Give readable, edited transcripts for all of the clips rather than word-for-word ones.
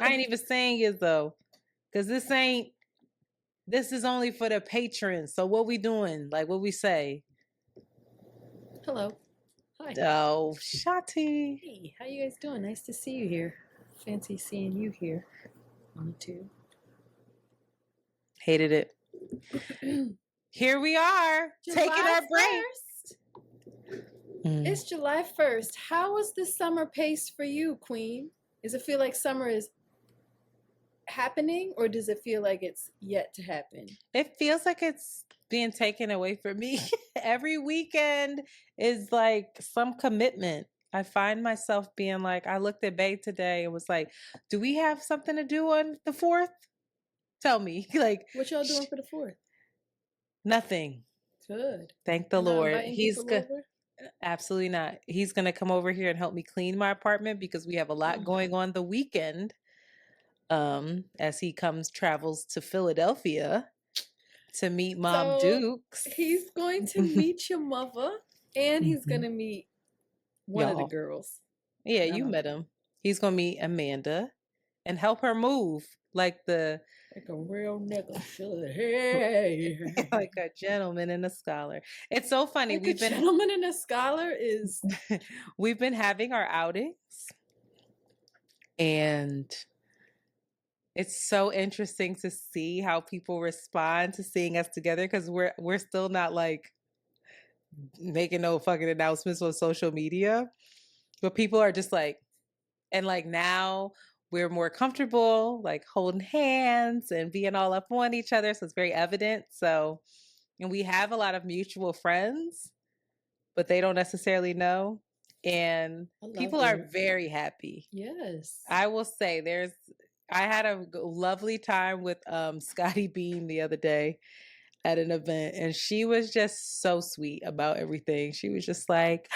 I ain't even saying it though, because this is only for the patrons. So what we doing? Like what we say? Hello. Hi. Oh, Shanti. Hey, how you guys doing? Nice to see you here. Fancy seeing you here on the tube. Hated it. Here we are, taking our break. It's July 1st. How was the summer pace for you, Queen? Does it feel like summer is happening, or does it feel like it's yet to happen? It feels like it's being taken away from me. Every weekend is like some commitment. I find myself being like, I looked at Bay today and was like, do we have something to do on the 4th? Tell me. Like, what y'all doing for the 4th? Nothing. Good. Thank the Lord. He's good. Absolutely not. He's going to come over here and help me clean my apartment because we have a lot going on the weekend. As he travels to Philadelphia to meet Mom Dukes. He's going to meet your mother, and he's going to meet one of the girls. Yeah, you met him. He's going to meet Amanda and help her move like a real nigga should. Hey. Like a gentleman and a scholar. It's so funny. Like gentleman and a scholar is... We've been having our outings, and it's so interesting to see how people respond to seeing us together because we're still not like making no fucking announcements on social media, but people are just like, and like now we're more comfortable like holding hands and being all up on each other, so it's very evident. So, and we have a lot of mutual friends, but they don't necessarily know, and people are very happy. Yes, I will say I had a lovely time with Scotty Beam the other day at an event, and she was just so sweet about everything. She was just like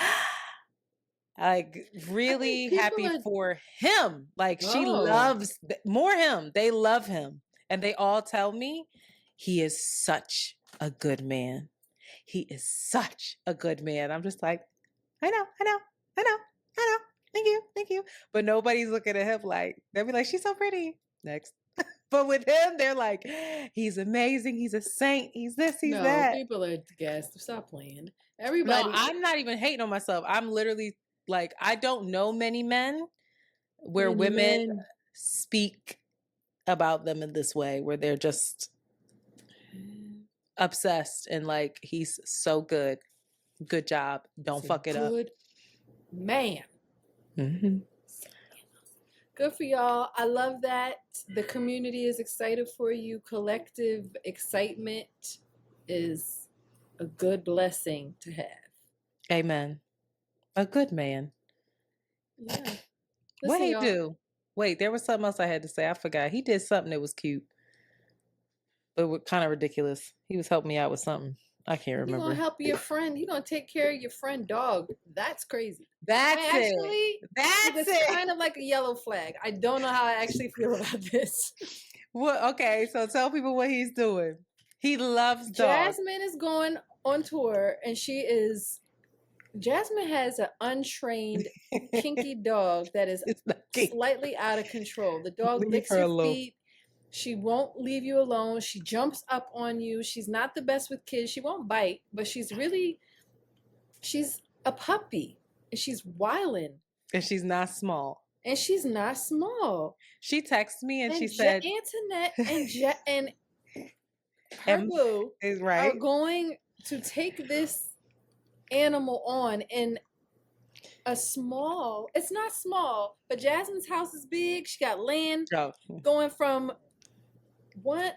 really happy for him. Like she loves more him. They love him, and they all tell me he is such a good man. He is such a good man. I'm just like, I know. Thank you. But nobody's looking at him like, they'll be like, she's so pretty. Next. But with him, they're like, he's amazing. He's a saint. He's this, he's that. People are gassed. Stop playing. Everybody. No, I'm not even hating on myself. I'm literally like, I don't know many men where women speak about them in this way, where they're just obsessed and like, he's so good. Good job. Don't fuck it up. Good man. Mm-hmm. Good for y'all. I love that. The community is excited for you. Collective excitement is a good blessing to have. Amen. A good man. Yeah. What he do? Wait, there was something else I had to say. I forgot. He did something that was cute, but was kind of ridiculous. He was helping me out with something. I can't remember. He's gonna help your friend. He's gonna take care of your friend dog. That's crazy. That's it. Kind of like a yellow flag. I don't know how I actually feel about this. Well, okay, so tell people what he's doing. He loves dogs. Jasmine is going on tour, and Jasmine has an untrained, kinky dog that is slightly out of control. The dog licks your feet. She won't leave you alone. She jumps up on you. She's not the best with kids. She won't bite, but she's a puppy. And she's wildin'. And she's not small. She texted me and she said... Antoinette and her boo are going to take this animal on in it's not small, but Jasmine's house is big. She got land going from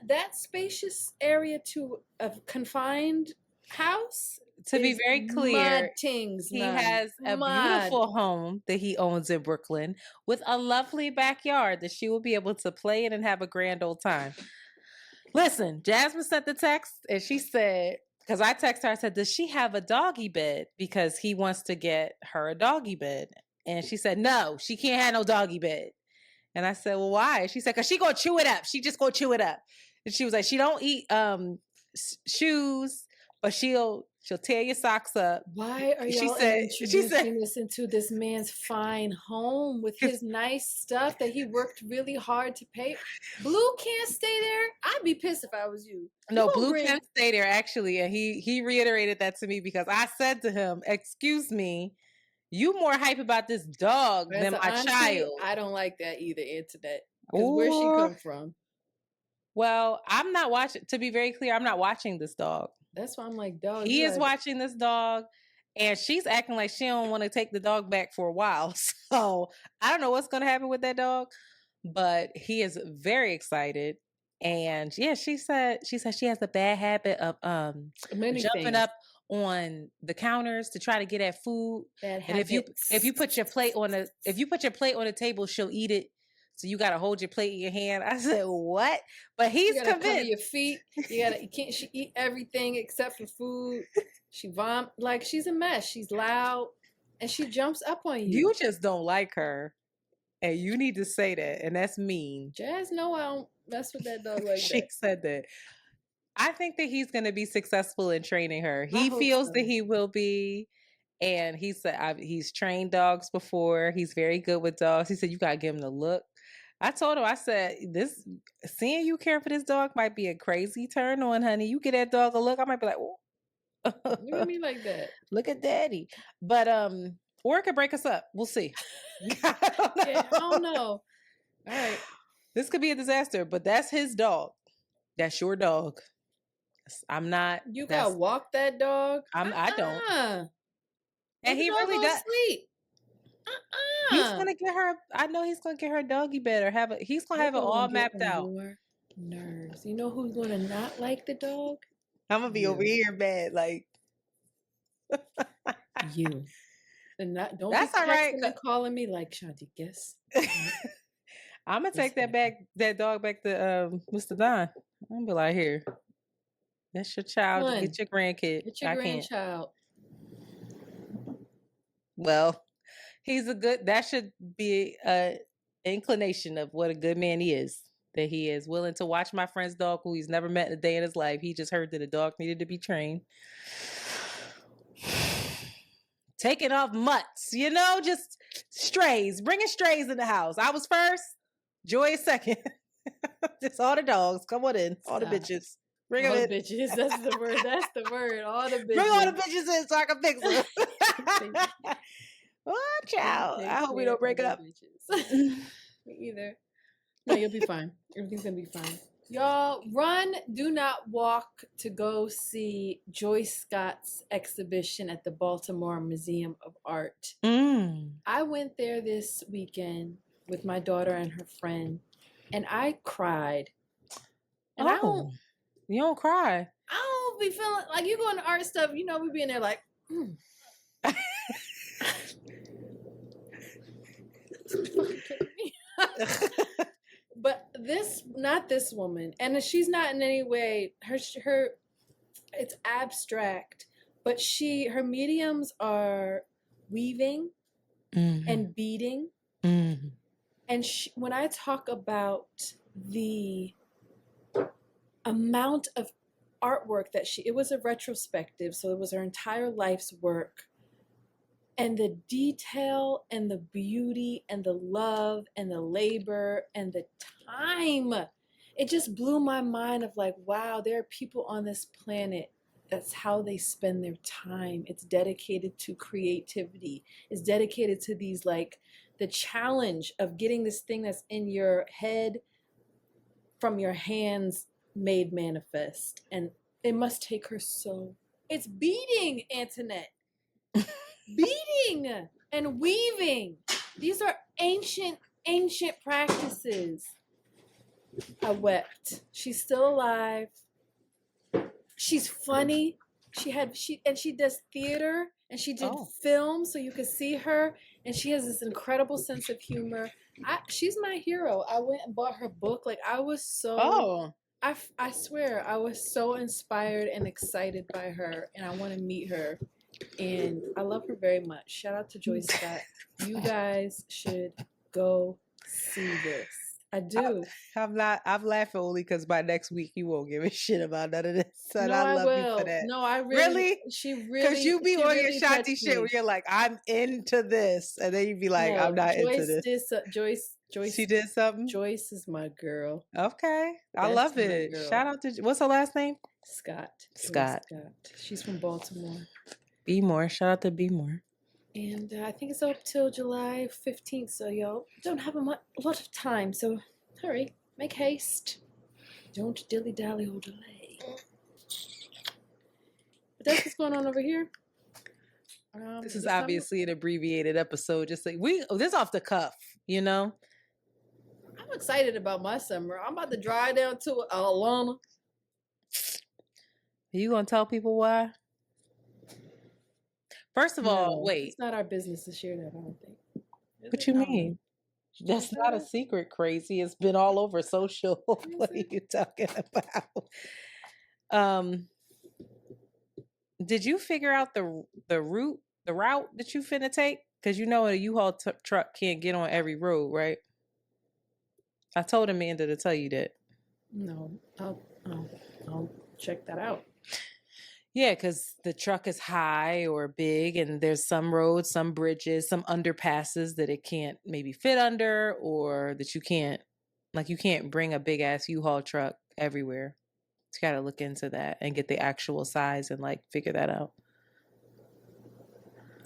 that spacious area to a confined house. To be very clear, he has a beautiful home that he owns in Brooklyn with a lovely backyard that she will be able to play in and have a grand old time. Listen, Jasmine sent the text and she said, because I texted her, I said, does she have a doggy bed? Because he wants to get her a doggy bed. And she said, no, she can't have no doggy bed. And I said, well, why? She said, because she gonna chew it up. She just gonna chew it up. And she was like, she don't eat shoes, but she'll She'll tear your socks up. Why are y'all introducing us into this man's fine home with his nice stuff that he worked really hard to pay? Blue can't stay there. I'd be pissed if I was you. No, Blue can't stay there, actually. And he reiterated that to me because I said to him, excuse me, you more hype about this dog than my child. I don't like that either, Antoinette. Because where's she come from? Well, I'm not watching, to be very clear, I'm not watching this dog. That's why I'm like, dog. He is watching this dog, and she's acting like she don't want to take the dog back for a while. So I don't know what's going to happen with that dog, but he is very excited. And yeah, she said she has a bad habit of jumping up on the counters to try to get at food. And if you put your plate on the table, she'll eat it. So you gotta hold your plate in your hand. I said, what? But he's convinced. Cover your feet. She eat everything except for food. She vomit, like she's a mess. She's loud and she jumps up on you. You just don't like her. And you need to say that. And that's mean. Jazz, no, I don't mess with that dog like she that. said that. I think that he's gonna be successful in training her. He feels that he will be. And he said he's trained dogs before. He's very good with dogs. He said, you gotta give him the look. I told him, I said, seeing you care for this dog might be a crazy turn on, honey. You get that dog a look, I might be like, oh. Look at me like that. Look at daddy. But or it could break us up. We'll see. I don't know. All right. This could be a disaster, but that's his dog. That's your dog. I'm not. You gotta walk that dog. I don't. And he really does. Sleep. He's gonna get her. I know he's gonna get her doggy better. He's gonna have it all mapped out. Nerves. You know who's gonna not like the dog? I'm gonna be over here bad, like you. And don't that's all right. Calling me like Shanti. Guess. I'm gonna take that dog back to Mr. Don. I'm gonna be like, here. That's your child. Get your grandkid. Get your grandchild. Well. That should be an inclination of what a good man he is. That he is willing to watch my friend's dog who he's never met in a day in his life. He just heard that a dog needed to be trained. Taking off mutts, just strays. Bringing strays in the house. I was first. Joy is second. Just all the dogs. Come on in. All the bitches. Bring all them the bitches. That's the word. That's the word. All the bitches. Bring all the bitches in so I can fix them. Watch out. I hope we don't break up. Me either. No, you'll be fine. Everything's going to be fine. Y'all, run, do not walk to go see Joyce Scott's exhibition at the Baltimore Museum of Art. I went there this weekend with my daughter and her friend, and I cried. And you don't cry. I don't be feeling like you going to art stuff, we be in there like, But not this woman, and she's not in any way her it's abstract, but her mediums are weaving and beading. And when I talk about the amount of artwork that it was a retrospective, so it was her entire life's work. And the detail and the beauty and the love and the labor and the time, it just blew my mind of like, wow, there are people on this planet. That's how they spend their time. It's dedicated to creativity. It's dedicated to these, like, the challenge of getting this thing that's in your head from your hands made manifest. And it must take her it's beading, Antoinette. Beading and weaving. These are ancient practices. I wept. She's still alive. She's funny. She does theater and she did film, so you could see her. And she has this incredible sense of humor. She's my hero. I went and bought her book. Like, I was so. I swear I was so inspired and excited by her, and I want to meet her. And I love her very much. Shout out to Joyce Scott. You guys should go see this. I do. I'm laughing only because by next week you won't give a shit about none of this. And No, I I love you for will. that. No, I Really? Because you be she on your really Shanti touched shit where me. you're like, I'm into this. And then you be like, I'm No, not into Joyce this. did Joyce She did something? Joyce is my girl. Okay. I That's love my it. girl. Shout out to, what's her last name? Scott. Scott. She's from Baltimore. Be More. Shout out to Be More. And I think it's up till July 15th, so y'all don't have a lot of time. So hurry, make haste. Don't dilly-dally or delay. But that's what's going on over here. This is obviously an abbreviated episode. Just like this off the cuff, you know? I'm excited about my summer. I'm about to drive down to Atlanta. Are you gonna tell people why? First of all, wait. It's not our business to share that, I don't think. What you mean? That's not a secret, crazy. It's been all over social. What are you talking about? Did you figure out the route that you finna take? Because you know a U-Haul truck can't get on every road, right? I told Amanda to tell you that. No, I'll check that out. Yeah, because the truck is high or big, and there's some roads, some bridges, some underpasses that it can't maybe fit under, or that you can't bring a big ass U-Haul truck everywhere. You got to look into that and get the actual size and like figure that out.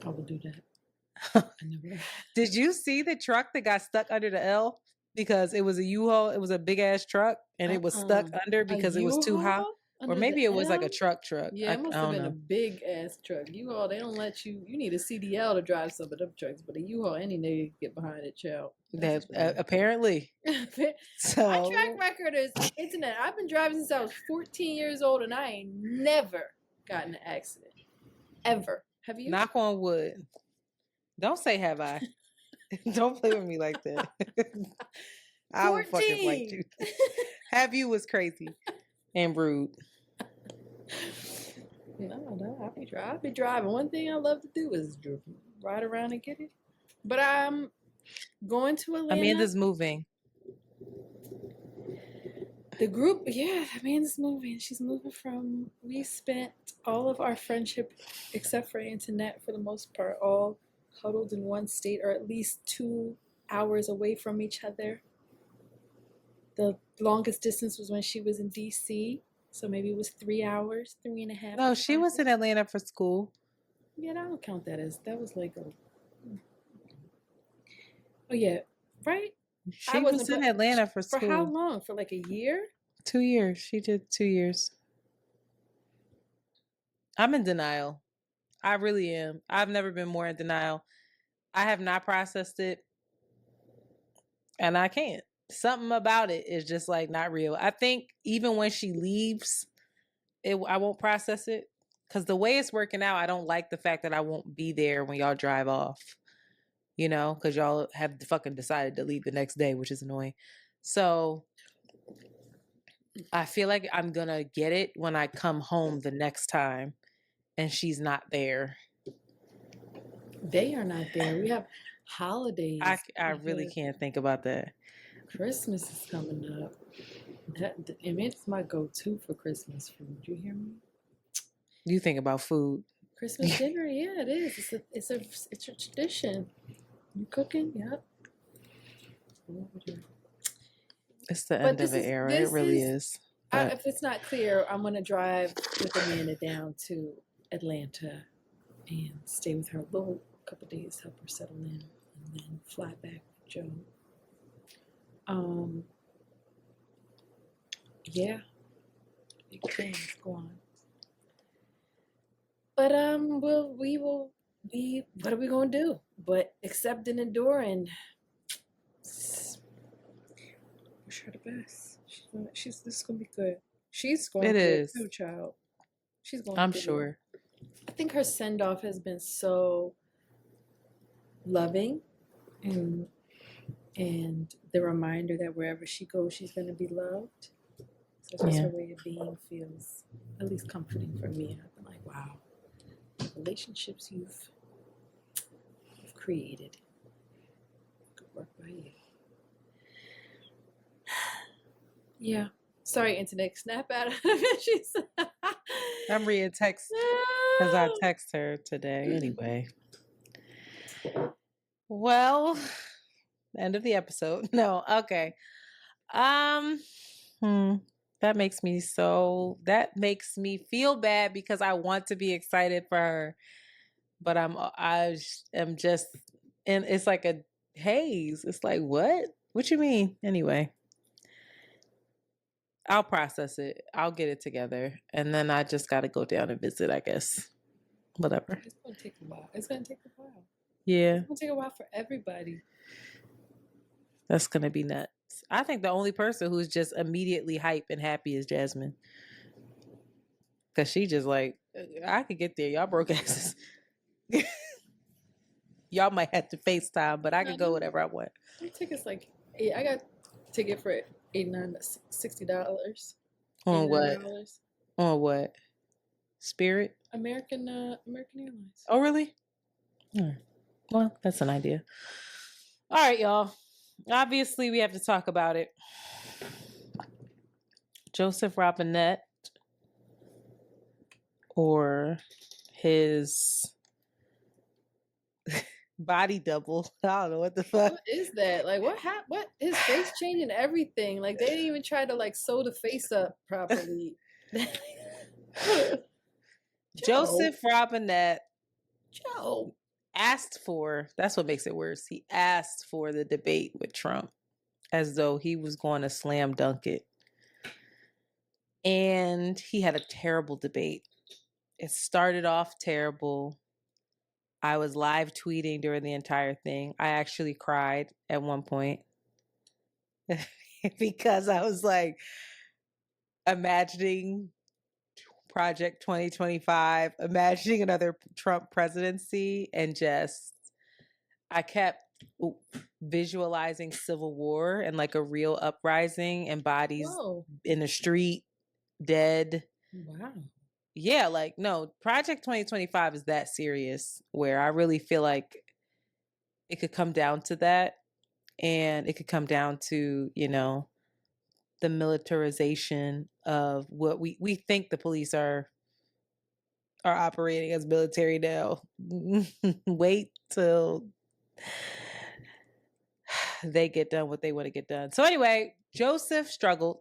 I will do that. Did you see the truck that got stuck under the L because it was a U-Haul? It was a big ass truck and it was stuck under because it was too high. Or maybe it was like a truck. Yeah, it must have been a big ass truck. U-Haul, they don't let you need a CDL to drive some of them trucks, but a U-Haul, any nigga get behind it, child. Apparently. So my track record is internet. I've been driving since I was 14 years old and I ain't never gotten an accident. Ever. Have you? Knock on wood. Don't say have I. Don't play with me like that. I would fucking like you. Have you was crazy and rude. No, I'll be driving. One thing I love to do is ride around and get it. But I'm going to Atlanta. Amanda's moving. The group, yeah, Amanda's moving. She's moving from, we spent all of our friendship, except for Antoinette, for the most part, all huddled in one state, or at least 2 hours away from each other. The longest distance was when she was in DC. So maybe it was 3 hours, 3.5. No, she was in Atlanta for school. Yeah, I don't count that as, that was like a, oh yeah, right? She was in Atlanta for school. For how long? For like a year? 2 years. She did 2 years. I'm in denial. I really am. I've never been more in denial. I have not processed it. And I can't. Something about it is just like not real. I think even when she leaves, I won't process it. Because the way it's working out, I don't like the fact that I won't be there when y'all drive off. You know, because y'all have fucking decided to leave the next day, which is annoying. So I feel like I'm going to get it when I come home the next time and she's not there. They are not there. We have holidays. I really can't think about that. Christmas is coming up. It's my go-to for Christmas food. You hear me? You think about food. Christmas dinner, yeah, it is. It's a tradition. You cooking? Yep. It's the end of an era. It really is. If it's not clear, I'm gonna drive with Amanda down to Atlanta and stay with her a couple of days, help her settle in, and then fly back with Joe. Yeah, big things go on. But we will be. What are we gonna do? But accept and endure and wish her the best. This is gonna be good. She's going through it too, child. She's going. I'm sure. I think her send off has been so loving, and the reminder that wherever she goes, she's gonna be loved. So just her way of being feels at least comforting for me. I've been like, wow, the relationships you've created. Good work by you. Yeah. Sorry, internet. Snap out of it. She's. I'm reading text because I text her today. Anyway. Well, end of the episode. No, okay. Um, that makes me feel bad because I want to be excited for her, but I am just, and it's like a haze. It's like, what you mean? Anyway, I'll process it. I'll get it together, and then I just got to go down and visit, I guess. Whatever. It's gonna take a while. It's gonna take a while. Yeah. It's gonna take a while for everybody. That's gonna be nuts. I think the only person who's just immediately hype and happy is Jasmine. Cause she just like, I could get there. Y'all broke asses. Y'all might have to FaceTime, but I could go whatever I want. The ticket's like, I got a ticket for $60. On what? On what? Spirit? American Airlines. Oh, really? Well, that's an idea. All right, y'all. Obviously, we have to talk about it. Joseph Robinette or his body double. I don't know what the fuck. What is that? Like, what his face changing everything. Like, they didn't even try to like sew the face up properly. Joseph Robinette Joe asked for, that's what makes it worse. He asked for the debate with Trump as though he was going to slam dunk it. And he had a terrible debate. It started off terrible. I was live tweeting during the entire thing. I actually cried at one point because I was like imagining Project 2025, imagining another Trump presidency, and just I kept visualizing civil war and like a real uprising and bodies in the street, dead. Wow. Yeah, like no, Project 2025 is that serious where I really feel like it could come down to that, and it could come down to, you know, the militarization of what we think the police are operating as military now. Wait till they get done what they want to get done. So anyway, Joseph struggled.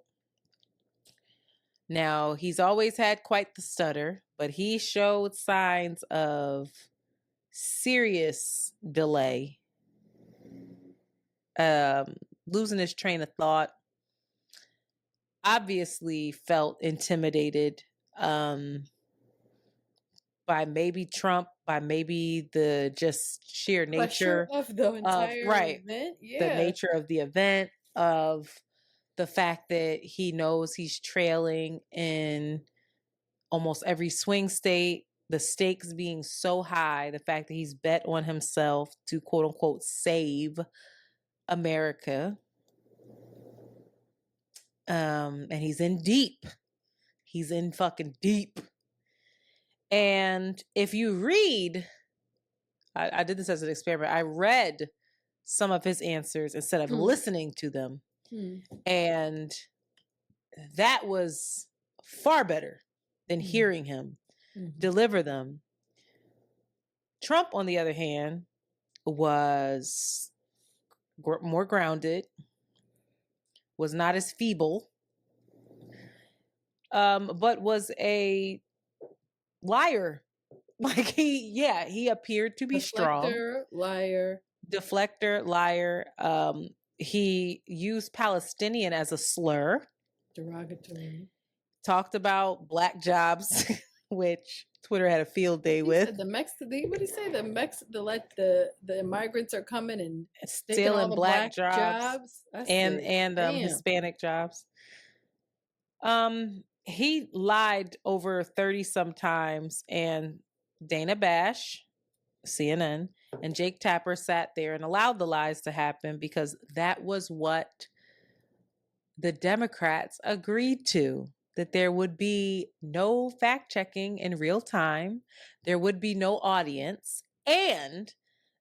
Now, he's always had quite the stutter, but he showed signs of serious delay, losing his train of thought, obviously felt intimidated by maybe Trump, by maybe the just sheer nature of the entire event. Yeah. The nature of the event, of the fact that he knows he's trailing in almost every swing state, the stakes being so high, the fact that he's bet on himself to quote unquote save America. And he's in deep. He's in fucking deep. And if you read, I did this as an experiment. I read some of his answers instead of listening to them. And that was far better than hearing him deliver them. Trump, on the other hand, was more grounded, was not as feeble, but was a liar. Like he appeared to be strong. Deflector, liar. He used Palestinian as a slur. Derogatory. Talked about black jobs, which Twitter had a field day with. What did he say? The migrants are coming and stealing black jobs and Hispanic jobs. He lied over 30 sometimes, and Dana Bash, CNN, and Jake Tapper sat there and allowed the lies to happen because that was what the Democrats agreed to, that there would be no fact checking in real time, there would be no audience, and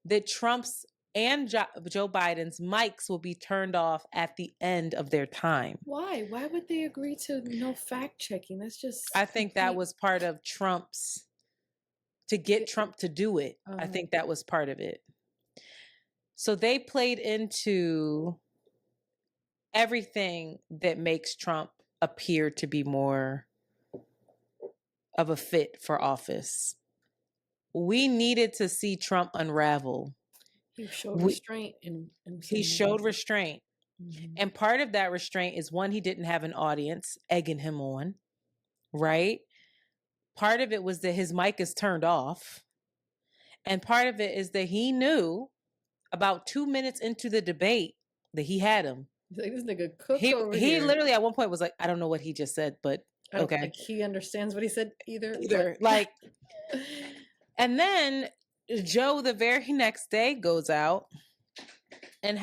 that Trump's and Joe Biden's mics will be turned off at the end of their time. Why? Why would they agree to no fact checking? That's just. I think that was part of Trump's, to get Trump to do it. I think that was part of it. So they played into everything that makes Trump appear to be more of a fit for office. We needed to see Trump unravel. He showed restraint. He showed restraint. Mm-hmm. And part of that restraint is, one, he didn't have an audience egging him on, right? Part of it was that his mic is turned off. And part of it is that he knew about 2 minutes into the debate that he had him. Like, this nigga cooked over here. He literally at one point was like, I don't know what he just said, but I don't think he understands what he said either. Like, and then Joe the very next day goes out and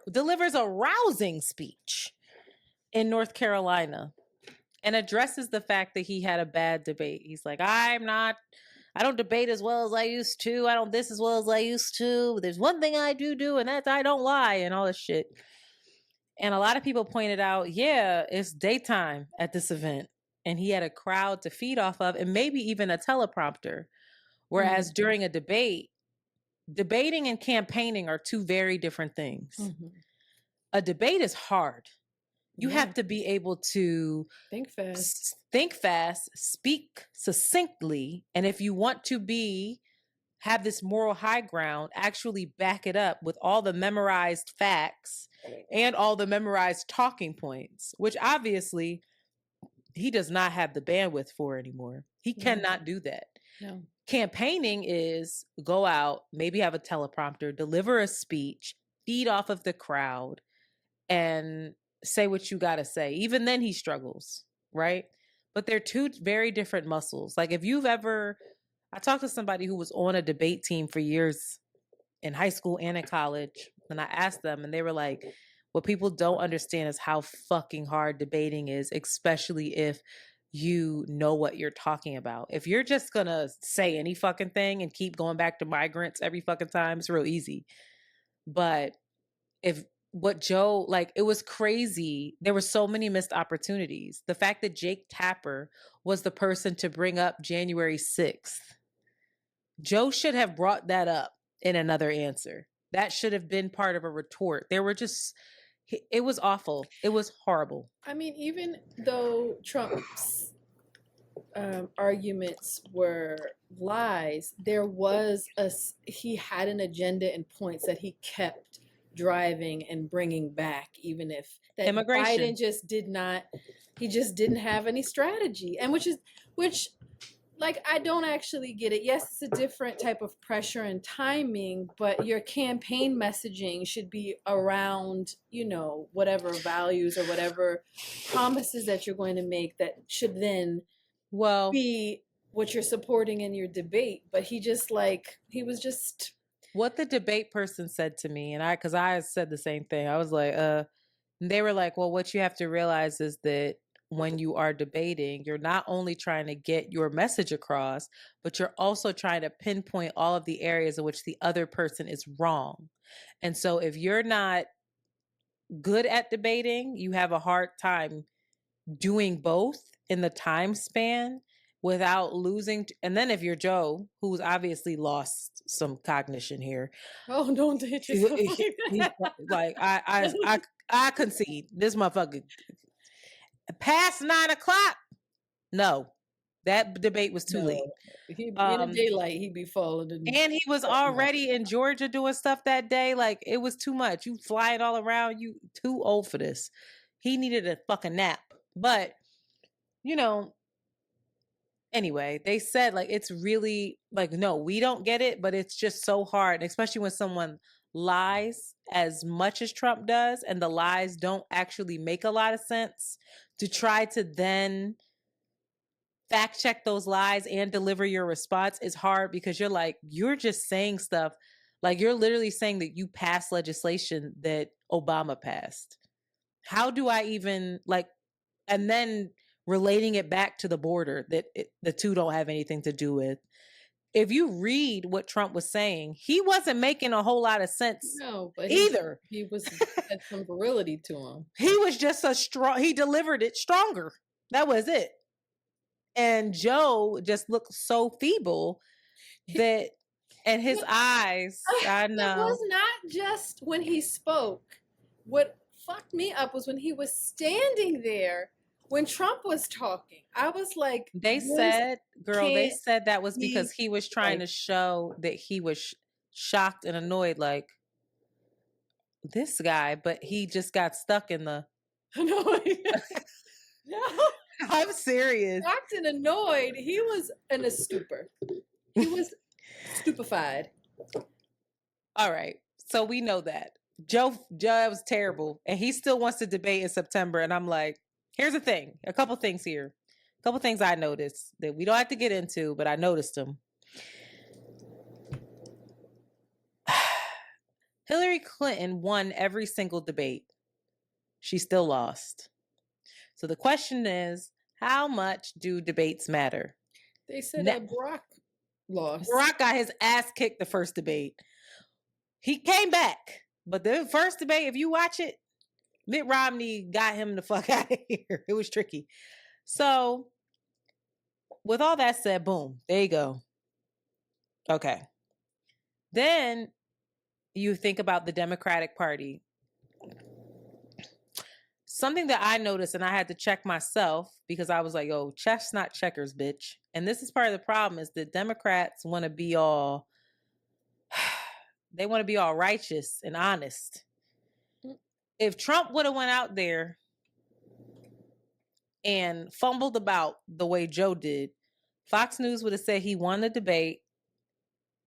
delivers a rousing speech in North Carolina and addresses the fact that he had a bad debate. He's like, I don't debate as well as I used to. I don't this as well as I used to. There's one thing I do, and that's I don't lie, and all this shit. And a lot of people pointed out, yeah, it's daytime at this event. And he had a crowd to feed off of, and maybe even a teleprompter. Whereas during a debate, debating and campaigning are two very different things. Mm-hmm. A debate is hard. You have to be able to think fast, speak succinctly, and if you want to have this moral high ground, actually back it up with all the memorized facts and all the memorized talking points, which obviously he does not have the bandwidth for anymore. He cannot do that. No. Campaigning is go out, maybe have a teleprompter, deliver a speech, feed off of the crowd, and say what you got to say. Even then he struggles, right? But they're two very different muscles. Like I talked to somebody who was on a debate team for years in high school and in college. And I asked them, and they were like, what people don't understand is how fucking hard debating is, especially if you know what you're talking about. If you're just going to say any fucking thing and keep going back to migrants every fucking time, it's real easy. But it was crazy. There were so many missed opportunities. The fact that Jake Tapper was the person to bring up January 6th. Joe should have brought that up in another answer. That should have been part of a retort. It was awful. It was horrible. I mean, even though Trump's arguments were lies, he had an agenda and points that he kept driving and bringing back, even if that immigration. Biden just didn't have any strategy, and which like, I don't actually get it. Yes, it's a different type of pressure and timing, but your campaign messaging should be around, whatever values or whatever promises that you're going to make that should then be what you're supporting in your debate. But what the debate person said to me, and because I said the same thing, I was like, they were like, well, what you have to realize is that when you are debating, you're not only trying to get your message across, but you're also trying to pinpoint all of the areas in which the other person is wrong. And so if you're not good at debating, you have a hard time doing both in the time span without losing. And then if you're Joe, who's obviously lost some cognition here. Oh, don't hit yourself like I concede. This motherfucker past 9 o'clock. No, that debate was too late. In the daylight, he'd be falling. And he was already in Georgia doing stuff that day. Like, it was too much. You flying all around. You too old for this. He needed a fucking nap. But, anyway, they said, like, it's really, like, no, we don't get it, but it's just so hard, especially when someone lies as much as Trump does, and the lies don't actually make a lot of sense, to try to then fact check those lies and deliver your response is hard, because you're just saying stuff. Like, you're literally saying that you passed legislation that Obama passed. How do I even, and then relating it back to the border that the two don't have anything to do with. if you read what Trump was saying, he wasn't making a whole lot of sense. No, but either. He had some virility to him. He was just he delivered it stronger. That was it. And Joe just looked so feeble that, and his eyes, I know. It was not just when he spoke. What fucked me up was when he was standing there when Trump was talking. I was like, they said that was because he was trying to show that he was shocked and annoyed, like this guy, but he just got stuck in the. No, I'm serious. Shocked and annoyed. He was in a stupor. He was stupefied. All right, so we know that Joe was terrible, and he still wants to debate in September. And I'm like, here's the thing: a couple things here, a couple things I noticed that we don't have to get into, but I noticed them. Hillary Clinton won every single debate. She still lost. So the question is, how much do debates matter? They said that Barack lost. Barack got his ass kicked the first debate. He came back, but the first debate, if you watch it, Mitt Romney got him the fuck out of here. It was tricky. So with all that said, boom, there you go. Okay. Then you think about the Democratic Party. Something that I noticed, and I had to check myself because I was like, oh, chess not checkers, bitch. And this is part of the problem, is that Democrats want to be all, they want to be all righteous and honest. If Trump would have went out there and fumbled about the way Joe did, Fox News would have said he won the debate.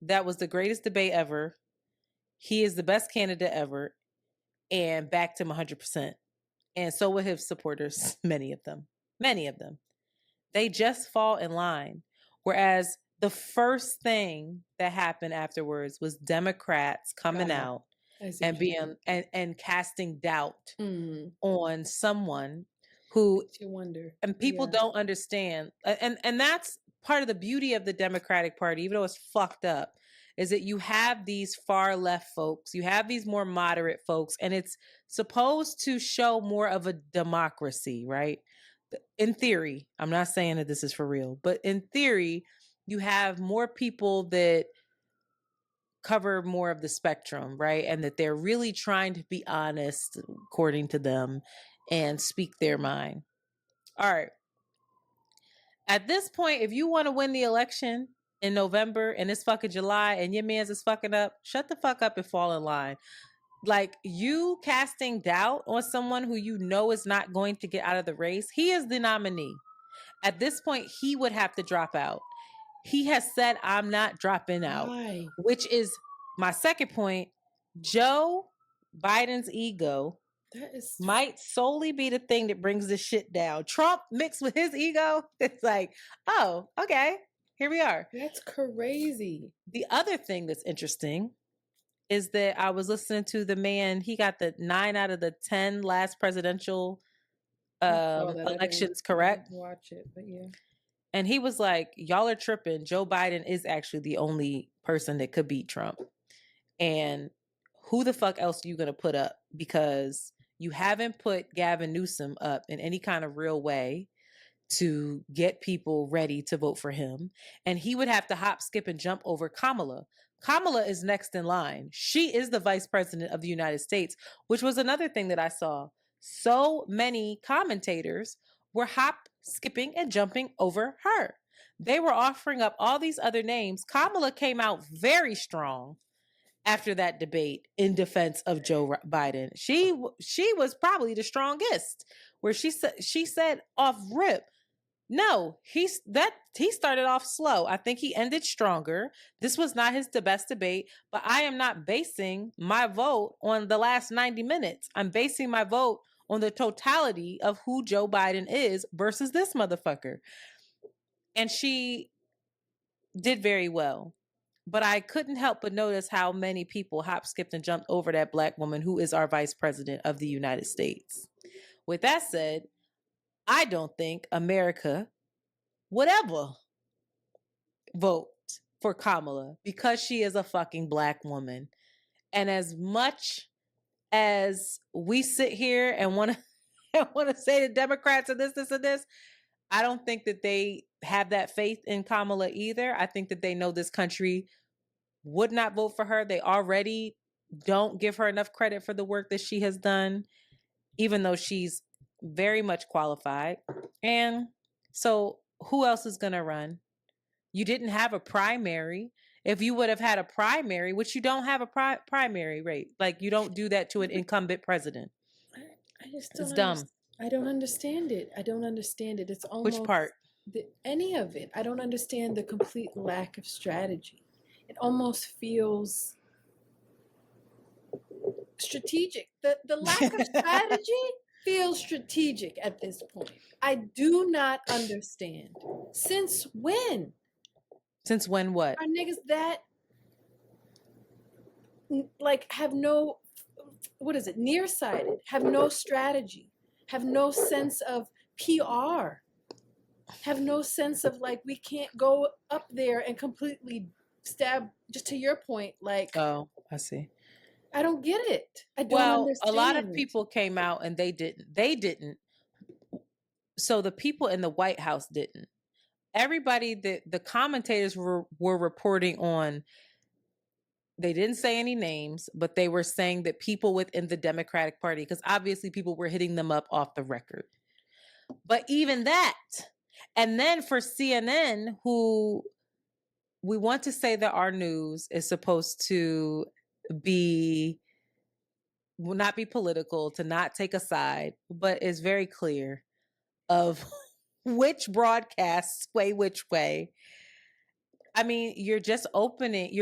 That was the greatest debate ever. He is the best candidate ever, and backed him 100%. And so would his supporters, many of them. They just fall in line. Whereas the first thing that happened afterwards was Democrats coming out and being and casting doubt on someone who you wonder. And people don't understand. And that's part of the beauty of the Democratic Party, even though it's fucked up, is that you have these far left folks, you have these more moderate folks, and it's supposed to show more of a democracy, right? In theory, I'm not saying that this is for real, but in theory, you have more people that cover more of the spectrum, right? And that they're really trying to be honest, according to them, and speak their mind. All right. At this point, if you want to win the election in November and it's fucking July and your man's is fucking up, shut the fuck up and fall in line. Like, you casting doubt on someone who you know is not going to get out of the race, he is the nominee. At this point, he would have to drop out. He has said, I'm not dropping out. Why? Which is my second point. Joe Biden's ego might solely be the thing that brings this shit down. Trump mixed with his ego, it's like, oh, okay, here we are. That's crazy. The other thing that's interesting is that I was listening to the man, he got the 9 out of the 10 last presidential elections correct. Watch it, but yeah. And he was like, y'all are tripping. Joe Biden is actually the only person that could beat Trump. And who the fuck else are you going to put up? Because you haven't put Gavin Newsom up in any kind of real way to get people ready to vote for him. And he would have to hop, skip, and jump over Kamala. Kamala is next in line. She is the vice president of the United States, which was another thing that I saw. So many commentators were hop, skipping, and jumping over her. They were offering up all these other names. Kamala came out very strong after that debate in defense of Joe Biden. She was probably the strongest, where she said off rip, no, he started off slow. I think he ended stronger. This was not the best debate, but I am not basing my vote on the last 90 minutes. I'm basing my vote on the totality of who Joe Biden is versus this motherfucker. And she did very well. But I couldn't help but notice how many people hop, skipped, and jumped over that Black woman who is our vice president of the United States. With that said, I don't think America would ever vote for Kamala because she is a fucking Black woman. And as much as we sit here and want to say the Democrats and this and this, I don't think that they have that faith in Kamala either. I think that they know this country would not vote for her. They already don't give her enough credit for the work that she has done, even though she's very much qualified. And so who else is going to run? You didn't have a primary. If you would have had a primary, which you don't have a primary rate, like you don't do that to an incumbent president. I just don't. It's dumb. I don't understand it. I don't understand it. It's almost which part? Any of it. I don't understand the complete lack of strategy. It almost feels strategic. The lack of strategy feels strategic at this point. I do not understand. Since when? Since when what? Are niggas that like have no, what is it, nearsighted, have no strategy, have no sense of PR, have no sense of like, we can't go up there and completely stab, just to your point, like, oh, I see. I don't get it. I don't understand. A lot of people came out and they didn't. So the people in the White House didn't. Everybody, the commentators were reporting on, they didn't say any names, but they were saying that people within the Democratic Party, because obviously people were hitting them up off the record. But even that, and then for CNN, who we want to say that our news is supposed to be, will not be political, to not take a side, but is very clear of which broadcasts sway which way. I mean, you're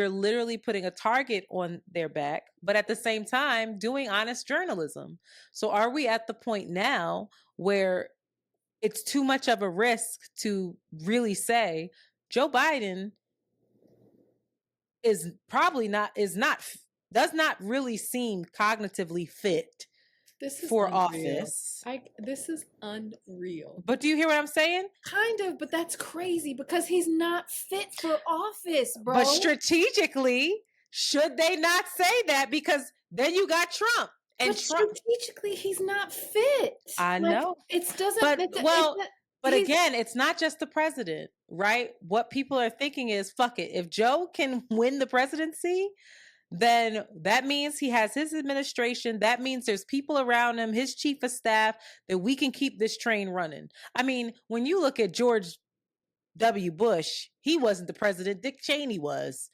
literally putting a target on their back, but at the same time doing honest journalism. So are we at the point now where it's too much of a risk to really say Joe Biden does not really seem cognitively fit for unreal. Office. This is unreal. But do you hear what I'm saying? Kind of, but that's crazy because he's not fit for office, bro. But strategically, should they not say that? Because then you got Trump. And strategically, he's not fit. I know. It doesn't. But again, it's not just the president, right? What people are thinking is, fuck it. If Joe can win the presidency, then that means he has his administration. That means there's people around him, his chief of staff, that we can keep this train running. I mean, when you look at George W. Bush, he wasn't the president. Dick Cheney was.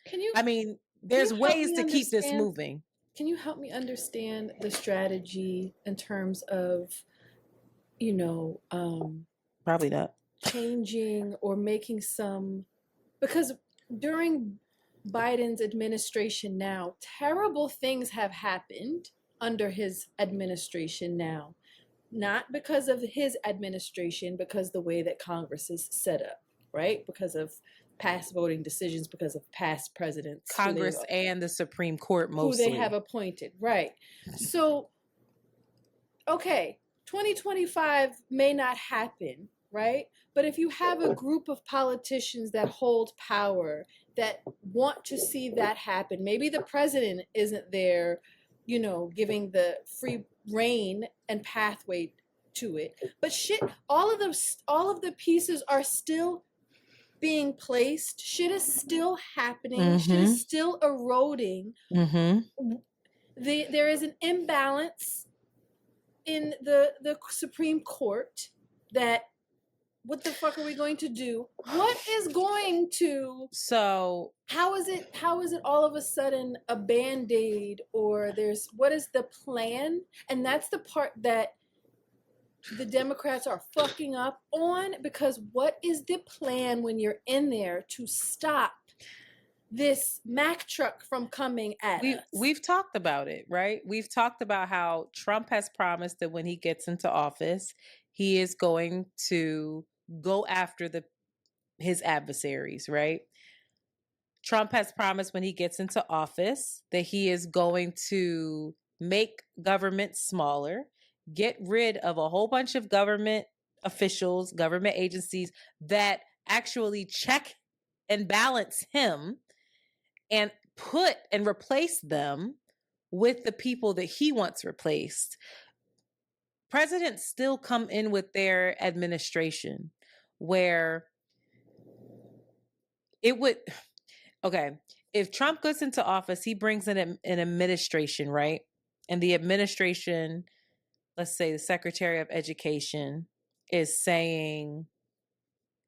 There's ways to keep this moving. Can you help me understand the strategy in terms of, probably not changing or making some, because during Biden's administration now, terrible things have happened under his administration now, not because of his administration, because the way that Congress is set up, right? Because of past voting decisions, because of past presidents, Congress and the Supreme Court mostly, who they have appointed, right? So, okay, 2025 may not happen, right? But if you have a group of politicians that hold power, that want to see that happen, maybe the president isn't there, giving the free reign and pathway to it. But shit, all of the pieces are still being placed. Shit is still happening. Mm-hmm. Shit is still eroding. Mm-hmm. There is an imbalance in the Supreme Court that, what the fuck are we going to do? What is going to... So... How is it all of a sudden a Band-Aid, or what is the plan? And that's the part that the Democrats are fucking up on, because what is the plan when you're in there to stop this Mack truck from coming at us? We've talked about it, right? We've talked about how Trump has promised that when he gets into office, he is going to go after his adversaries, right? Trump has promised when he gets into office that he is going to make government smaller, get rid of a whole bunch of government officials, government agencies that actually check and balance him and put and replace them with the people that he wants replaced. Presidents still come in with their administration where it would, okay, if Trump goes into office, he brings in an administration, right? And the administration, let's say the Secretary of Education, is saying,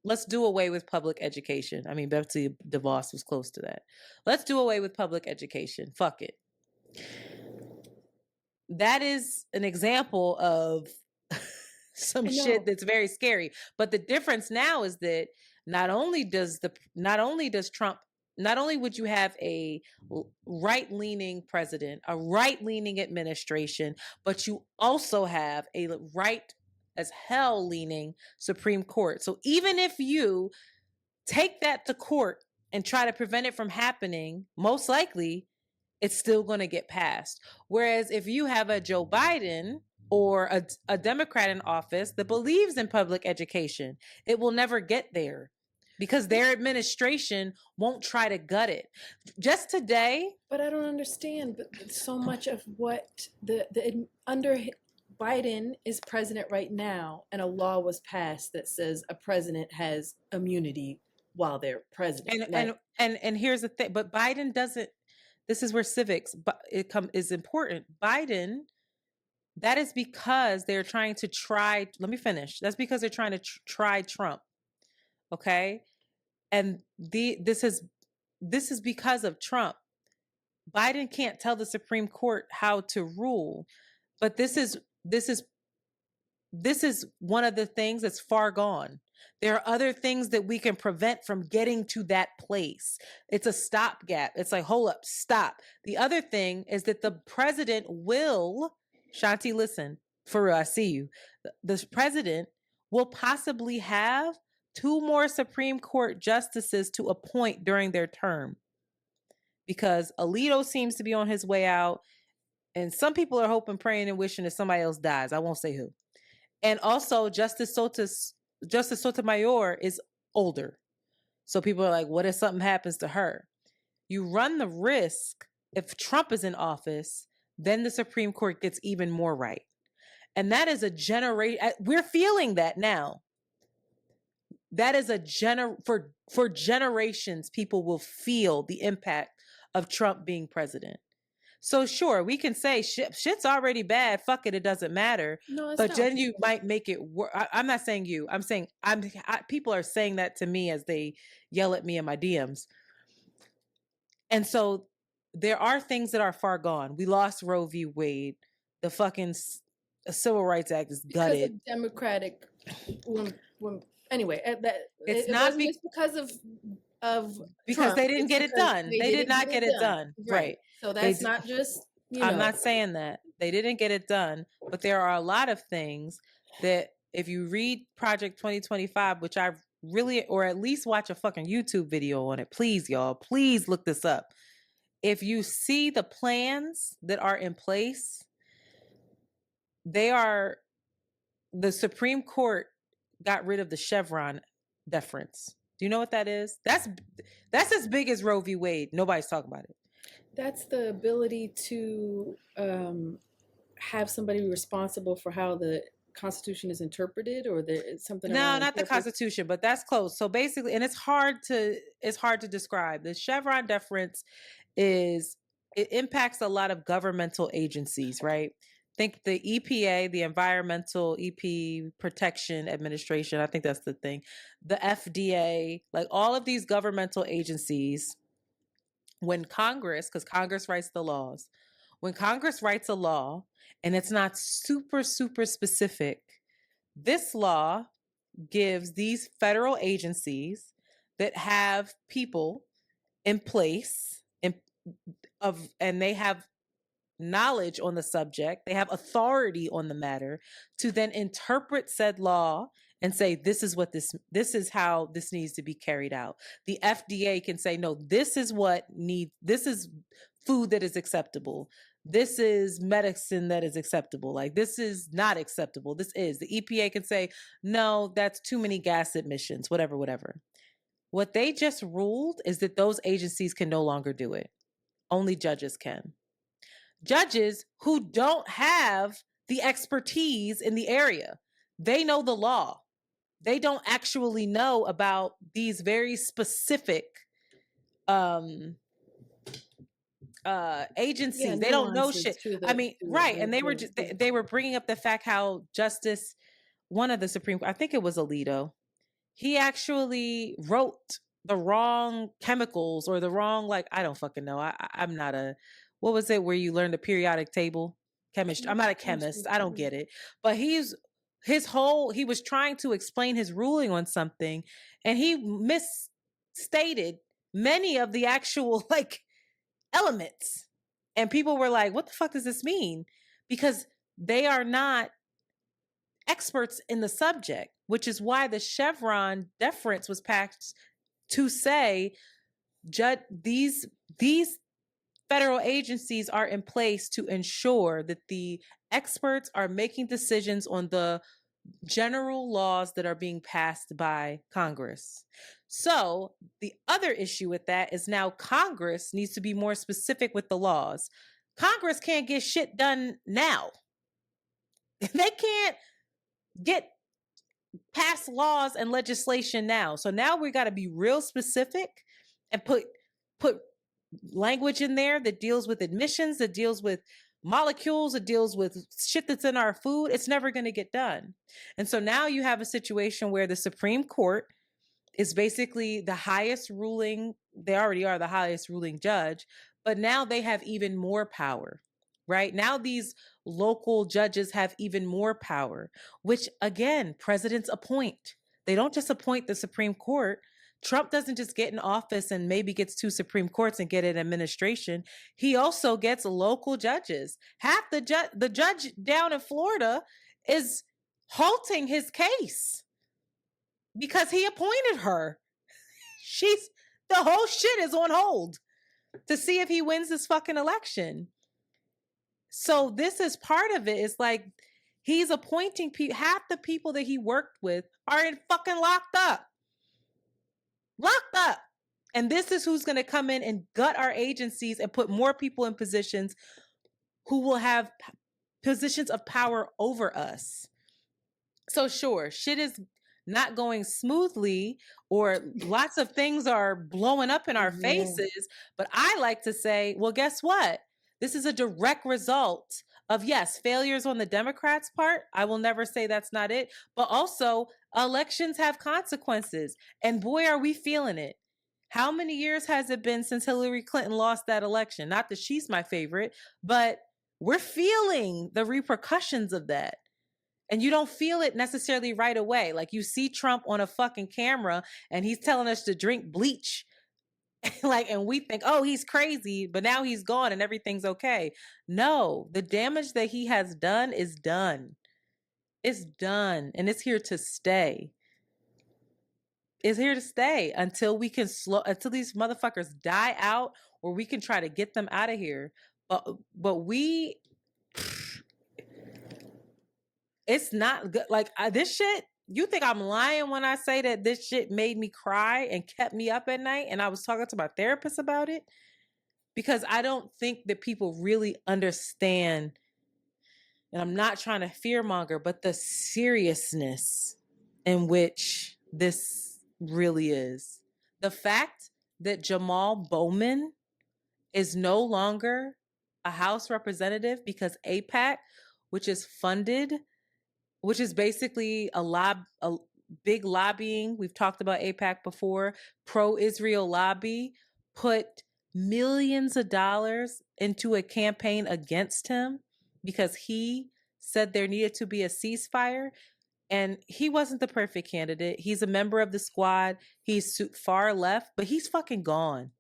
let's do away with public education. I mean, Betsy DeVos was close to that. Let's do away with public education. Fuck it. That is an example of some shit that's very scary. But the difference now is that not only would you have a right-leaning president, a right-leaning administration, but you also have a right as hell leaning Supreme Court. So even if you take that to court and try to prevent it from happening, most likely it's still going to get passed. Whereas if you have a Joe Biden or a Democrat in office that believes in public education, it will never get there because their administration won't try to gut it. Just today. But I don't understand. But so much of what under Biden is president right now, and a law was passed that says a president has immunity while they're president. And here's the thing. But Biden doesn't. This is where civics is important. Biden, that is because they're trying to try. Let me finish. That's because they're trying to try Trump. Okay, and this is because of Trump. Biden can't tell the Supreme Court how to rule, but this is one of the things that's far gone. There are other things that we can prevent from getting to that place. It's a stopgap. It's like, hold up, stop. The other thing is that the president will, Shanti, listen, for real, I see you. The president will possibly have 2 more Supreme Court justices to appoint during their term. Because Alito seems to be on his way out. And some people are hoping, praying, and wishing that somebody else dies. I won't say who. And also, Justice Sotomayor is older. So people are like, what if something happens to her? You run the risk, if Trump is in office, then the Supreme Court gets even more right. And that is a generation. We're feeling that now. That is for generations, people will feel the impact of Trump being president. So sure, we can say shit's already bad. Fuck it, it doesn't matter. No, but then you might make it worse. I'm not saying you. I'm saying people are saying that to me as they yell at me in my DMs. And so there are things that are far gone. We lost Roe v. Wade. The fucking Civil Rights Act is gutted. Because of Democratic. Anyway, it's not just because of because Trump. They didn't get it done. They did not get it done. Right. So that's not just, I'm not saying that. They didn't get it done, but there are a lot of things that if you read Project 2025, which I really, or at least watch a fucking YouTube video on it, please, y'all, please look this up. If you see the plans that are in place, the Supreme Court got rid of the Chevron deference. Do you know what that is? That's as big as Roe v. Wade. Nobody's talking about it. That's the ability to have somebody responsible for how the Constitution is interpreted, or something. No, not the Constitution, but that's close. So basically, and it's hard to describe. The Chevron deference it impacts a lot of governmental agencies, right? Think the EPA, the Environmental EP Protection Administration. I think that's the thing. The FDA, like all of these governmental agencies. When Congress, because Congress writes the laws, when Congress writes a law and it's not super, super specific, this law gives these federal agencies that have people in place and they have knowledge on the subject, they have authority on the matter to then interpret said law and say, this is how this needs to be carried out. The FDA can say, no, this is food that is acceptable. This is medicine that is acceptable. Like, this is not acceptable. The EPA can say, no, that's too many gas emissions, whatever. What they just ruled is that those agencies can no longer do it. Only judges can. Judges who don't have the expertise in the area. They know the law. They don't actually know about these very specific agencies. They don't know shit. I mean, right. And they were just, they were bringing up the fact how Justice, one of the Supreme, I think it was Alito, he actually wrote the wrong chemicals or the wrong, like, I don't fucking know. I'm not a, what was it where you learn the periodic table? Chemistry. I'm not a chemist. I don't get it. But he was trying to explain his ruling on something and he misstated many of the actual like elements. And people were like, what the fuck does this mean? Because they are not experts in the subject, which is why the Chevron deference was passed to say, these federal agencies are in place to ensure that the experts are making decisions on the general laws that are being passed by Congress. So the other issue with that is now Congress needs to be more specific with the laws. Congress can't get shit done now. They can't get pass laws and legislation now. So now we got to be real specific and put language in there that deals with admissions, that deals with molecules, that deals with shit that's in our food. It's never going to get done. And so now you have a situation where the Supreme Court is basically the highest ruling, they already are the highest ruling judge, but now they have even more power. Right now, these local judges have even more power, which again, presidents appoint. They don't just appoint the Supreme Court. Trump doesn't just get in office and maybe gets 2 Supreme Courts and get an administration. He also gets local judges. Half the judge down in Florida is halting his case because he appointed her. The whole shit is on hold to see if he wins this fucking election. So this is part of it. It's like he's appointing people. Half the people that he worked with are in fucking locked up. Locked up. And this is who's going to come in and gut our agencies and put more people in positions who will have positions of power over us. So sure, shit is not going smoothly or lots of things are blowing up in our faces. But I like to say, well, guess what? This is a direct result of, yes, failures on the Democrats' part. I will never say that's not it. But also, elections have consequences. And boy, are we feeling it. How many years has it been since Hillary Clinton lost that election? Not that she's my favorite, but we're feeling the repercussions of that. And you don't feel it necessarily right away. Like you see Trump on a fucking camera and he's telling us to drink bleach. Like, and we think, oh, he's crazy, but now he's gone and everything's okay. No, the damage that he has done is done. It's done. And it's here to stay. It's here to stay until we can until these motherfuckers die out or we can try to get them out of here. But we, it's not good. Like this shit, you think I'm lying when I say that this shit made me cry and kept me up at night? And I was talking to my therapist about it because I don't think that people really understand, and I'm not trying to fearmonger, but the seriousness in which this really is. The fact that Jamal Bowman is no longer a House representative because AIPAC, which is funded, which is basically a big lobbying. We've talked about AIPAC before. Pro-Israel lobby put millions of dollars into a campaign against him because he said there needed to be a ceasefire. And he wasn't the perfect candidate. He's a member of the squad. He's far left, but he's fucking gone.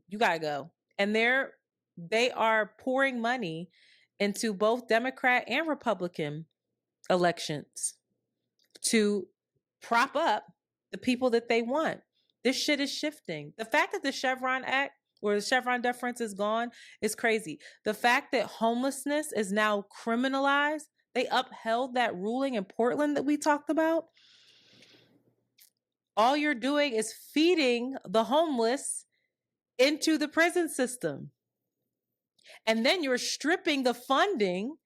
You gotta go. And they are pouring money into both Democrat and Republican elections to prop up the people that they want. This shit is shifting. The fact that the Chevron Act or the Chevron deference is gone is crazy. The fact that homelessness is now criminalized, they upheld that ruling in Portland that we talked about. all you're doing is feeding the homeless into the prison system. And then you're stripping the funding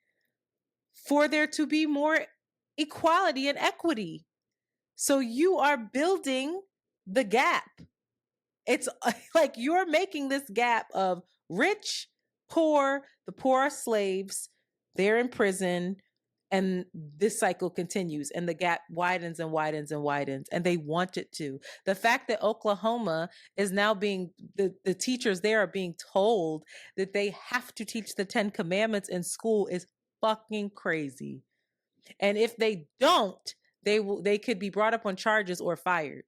for there to be more equality and equity. So you are building the gap. It's like you're making this gap of rich, poor, the poor are slaves, they're in prison, and this cycle continues, and the gap widens and widens and widens, and they want it to. The fact that Oklahoma is now being, the teachers there are being told that they have to teach the 10 Commandments in school is fucking crazy. And if they don't, they could be brought up on charges or fired.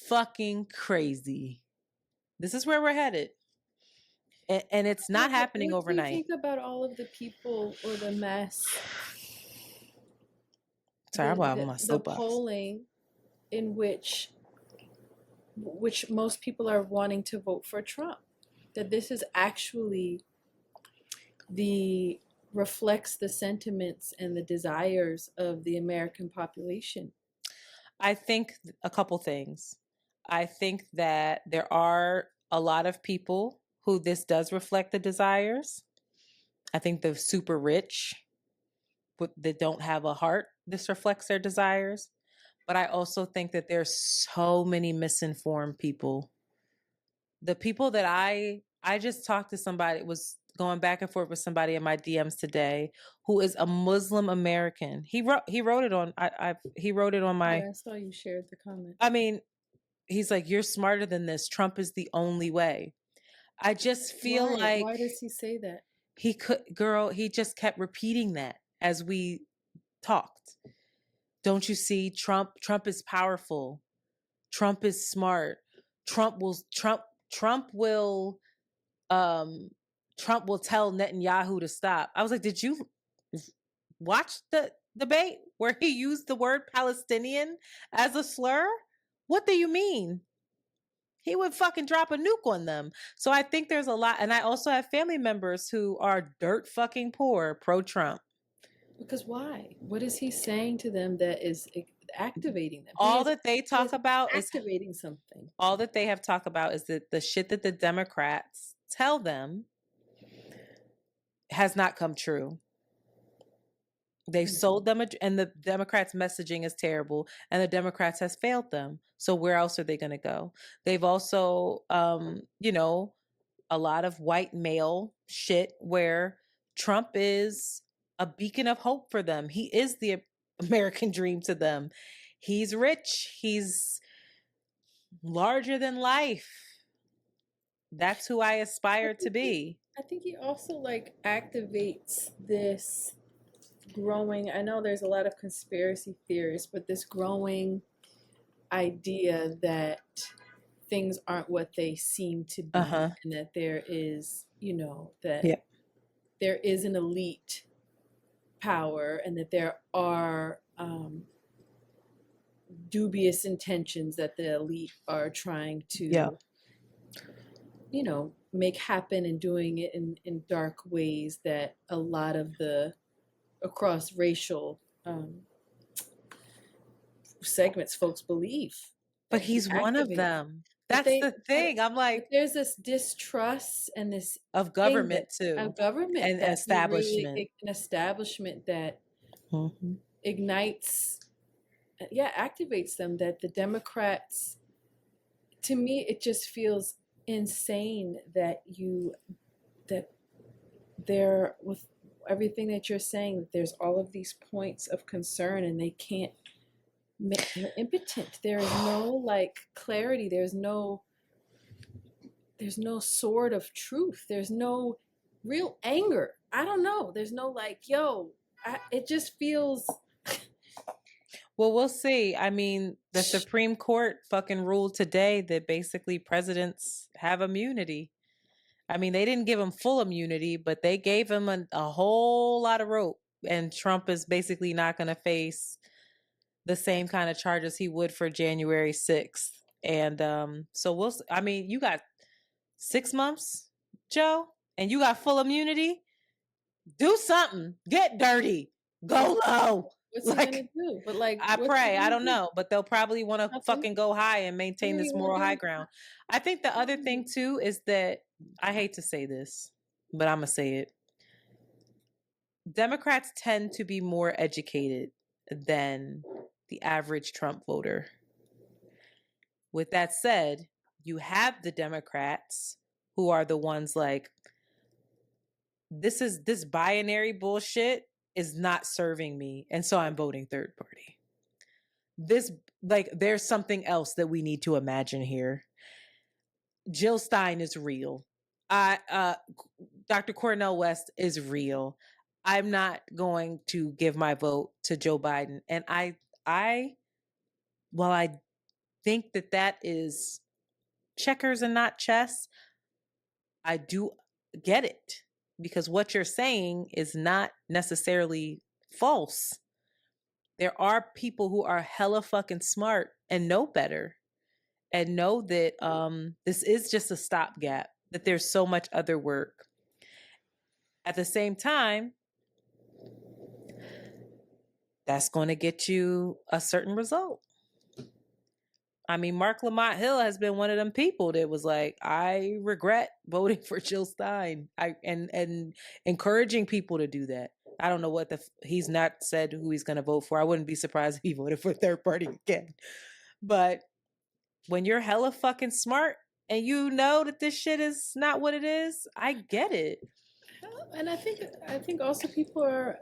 Fucking crazy. This is where we're headed. And it's not happening overnight. What do you think about all of the people or the mess? Sorry, I'm on my soapbox. The polling in which most people are wanting to vote for Trump. That this is actually reflects the sentiments and the desires of the American population. I think a couple things. I think that there are a lot of people who this does reflect the desires. I think the super rich that don't have a heart, this reflects their desires. But I also think that there's so many misinformed people. The people that I just talked to somebody, was going back and forth with somebody in my DMs today who is a Muslim American. He wrote it on he wrote it on my. Yeah, I saw you shared the comment. I mean, he's like, you're smarter than this. Trump is the only way. I just feel like, why does he say that? He just kept repeating that as we talked. Don't you see? Trump is powerful. Trump is smart. Trump will tell Netanyahu to stop. I was like, did you watch the debate where he used the word Palestinian as a slur? What do you mean? He would fucking drop a nuke on them. So I think there's a lot. And I also have family members who are dirt fucking poor, pro-Trump. Because why? What is he saying to them that is activating them? All that they talk about is activating something. All that they have talked about is that the shit that the Democrats tell them has not come true. They've sold them, and the Democrats' messaging is terrible, and the Democrats has failed them. So where else are they going to go? They've also, a lot of white male shit where Trump is a beacon of hope for them. He is the American dream to them. He's rich. He's larger than life. That's who I aspire to be. I think he also activates this growing, I know there's a lot of conspiracy theories, but this growing idea that things aren't what they seem to be, and that there is, there is an elite power, and that there are dubious intentions that the elite are trying to, make happen, and doing it in dark ways that a lot of the across racial segments folks believe. But he's one of them. That's the thing. I'm like, there's this distrust and this of government too, of government and establishment, an establishment that ignites, activates them. That the Democrats, to me, it just feels insane that they're with everything that you're saying, that there's all of these points of concern, and they can't. They're impotent. There is no clarity. There's no sword of truth. There's no real anger. I don't know. There's no it just feels. Well, we'll see. I mean, the Supreme Court fucking ruled today that basically presidents have immunity. I mean, they didn't give him full immunity, but they gave him a whole lot of rope. And Trump is basically not going to face the same kind of charges he would for January 6th. And so I mean, you got 6 months, Joe, and you got full immunity. Do something. Get dirty. Go low. What's he gonna do? But like, I pray. I don't know, but they'll probably want to fucking go high and maintain this moral high ground. I think the other thing too is that I hate to say this, but I'm gonna say it. Democrats tend to be more educated than the average Trump voter. With that said, you have the Democrats who are the ones like, this binary bullshit is not serving me, and so I'm voting third party. This, like, there's something else that we need to imagine here. Jill Stein is real. Dr. Cornel West is real. I'm not going to give my vote to Joe Biden. And while I think that is checkers and not chess, I do get it, because what you're saying is not necessarily false. There are people who are hella fucking smart and know better and know that this is just a stopgap, that there's so much other work. At the same time, that's going to get you a certain result. I mean, Mark Lamont Hill has been one of them people that was like, I regret voting for Jill Stein. And encouraging people to do that. I don't know what he's not said who he's going to vote for. I wouldn't be surprised if he voted for third party again. But when you're hella fucking smart and you know that this shit is not what it is, I get it. And I think also people are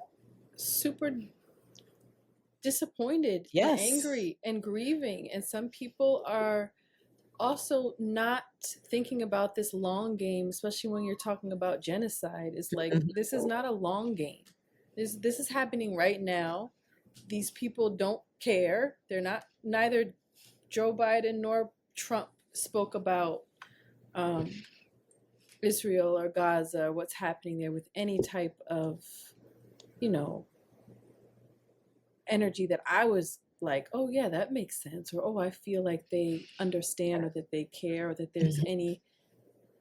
super disappointed, yes, and angry and grieving, and some people are also not thinking about this long game, especially when you're talking about genocide. It's like, this is not a long game. This is happening right now. These people don't care. They're not, neither Joe Biden nor Trump spoke about Israel or Gaza or what's happening there with any type of, energy that I was like, oh yeah, that makes sense, or oh, I feel like they understand, or that they care, or that there's any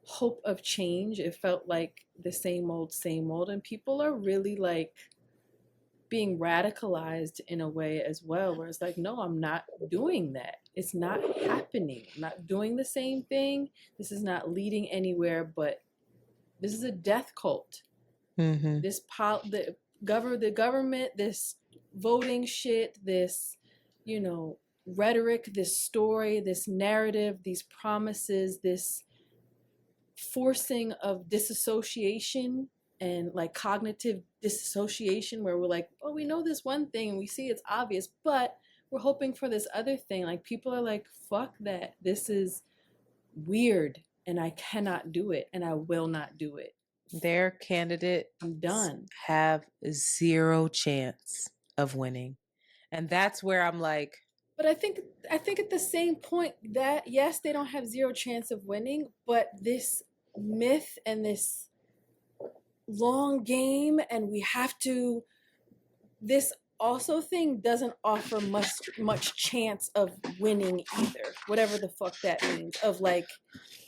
hope of change. It felt like the same old, and people are really like being radicalized in a way as well, where it's like, no, I'm not doing that. It's not happening. I'm not doing the same thing. This is not leading anywhere, but this is a death cult. Mm-hmm. The government, this voting shit, this, rhetoric, this story, this narrative, these promises, this forcing of disassociation and like cognitive disassociation, where we're like, oh, we know this one thing and we see it's obvious, but we're hoping for this other thing. Like, people are like, fuck that. This is weird and I cannot do it and I will not do it. Their candidates have zero chance of winning. And that's where I'm like, but I think at the same point that, yes, they don't have zero chance of winning, but this myth and this long game, and we have to, this also thing doesn't offer much chance of winning either, whatever the fuck that means, of like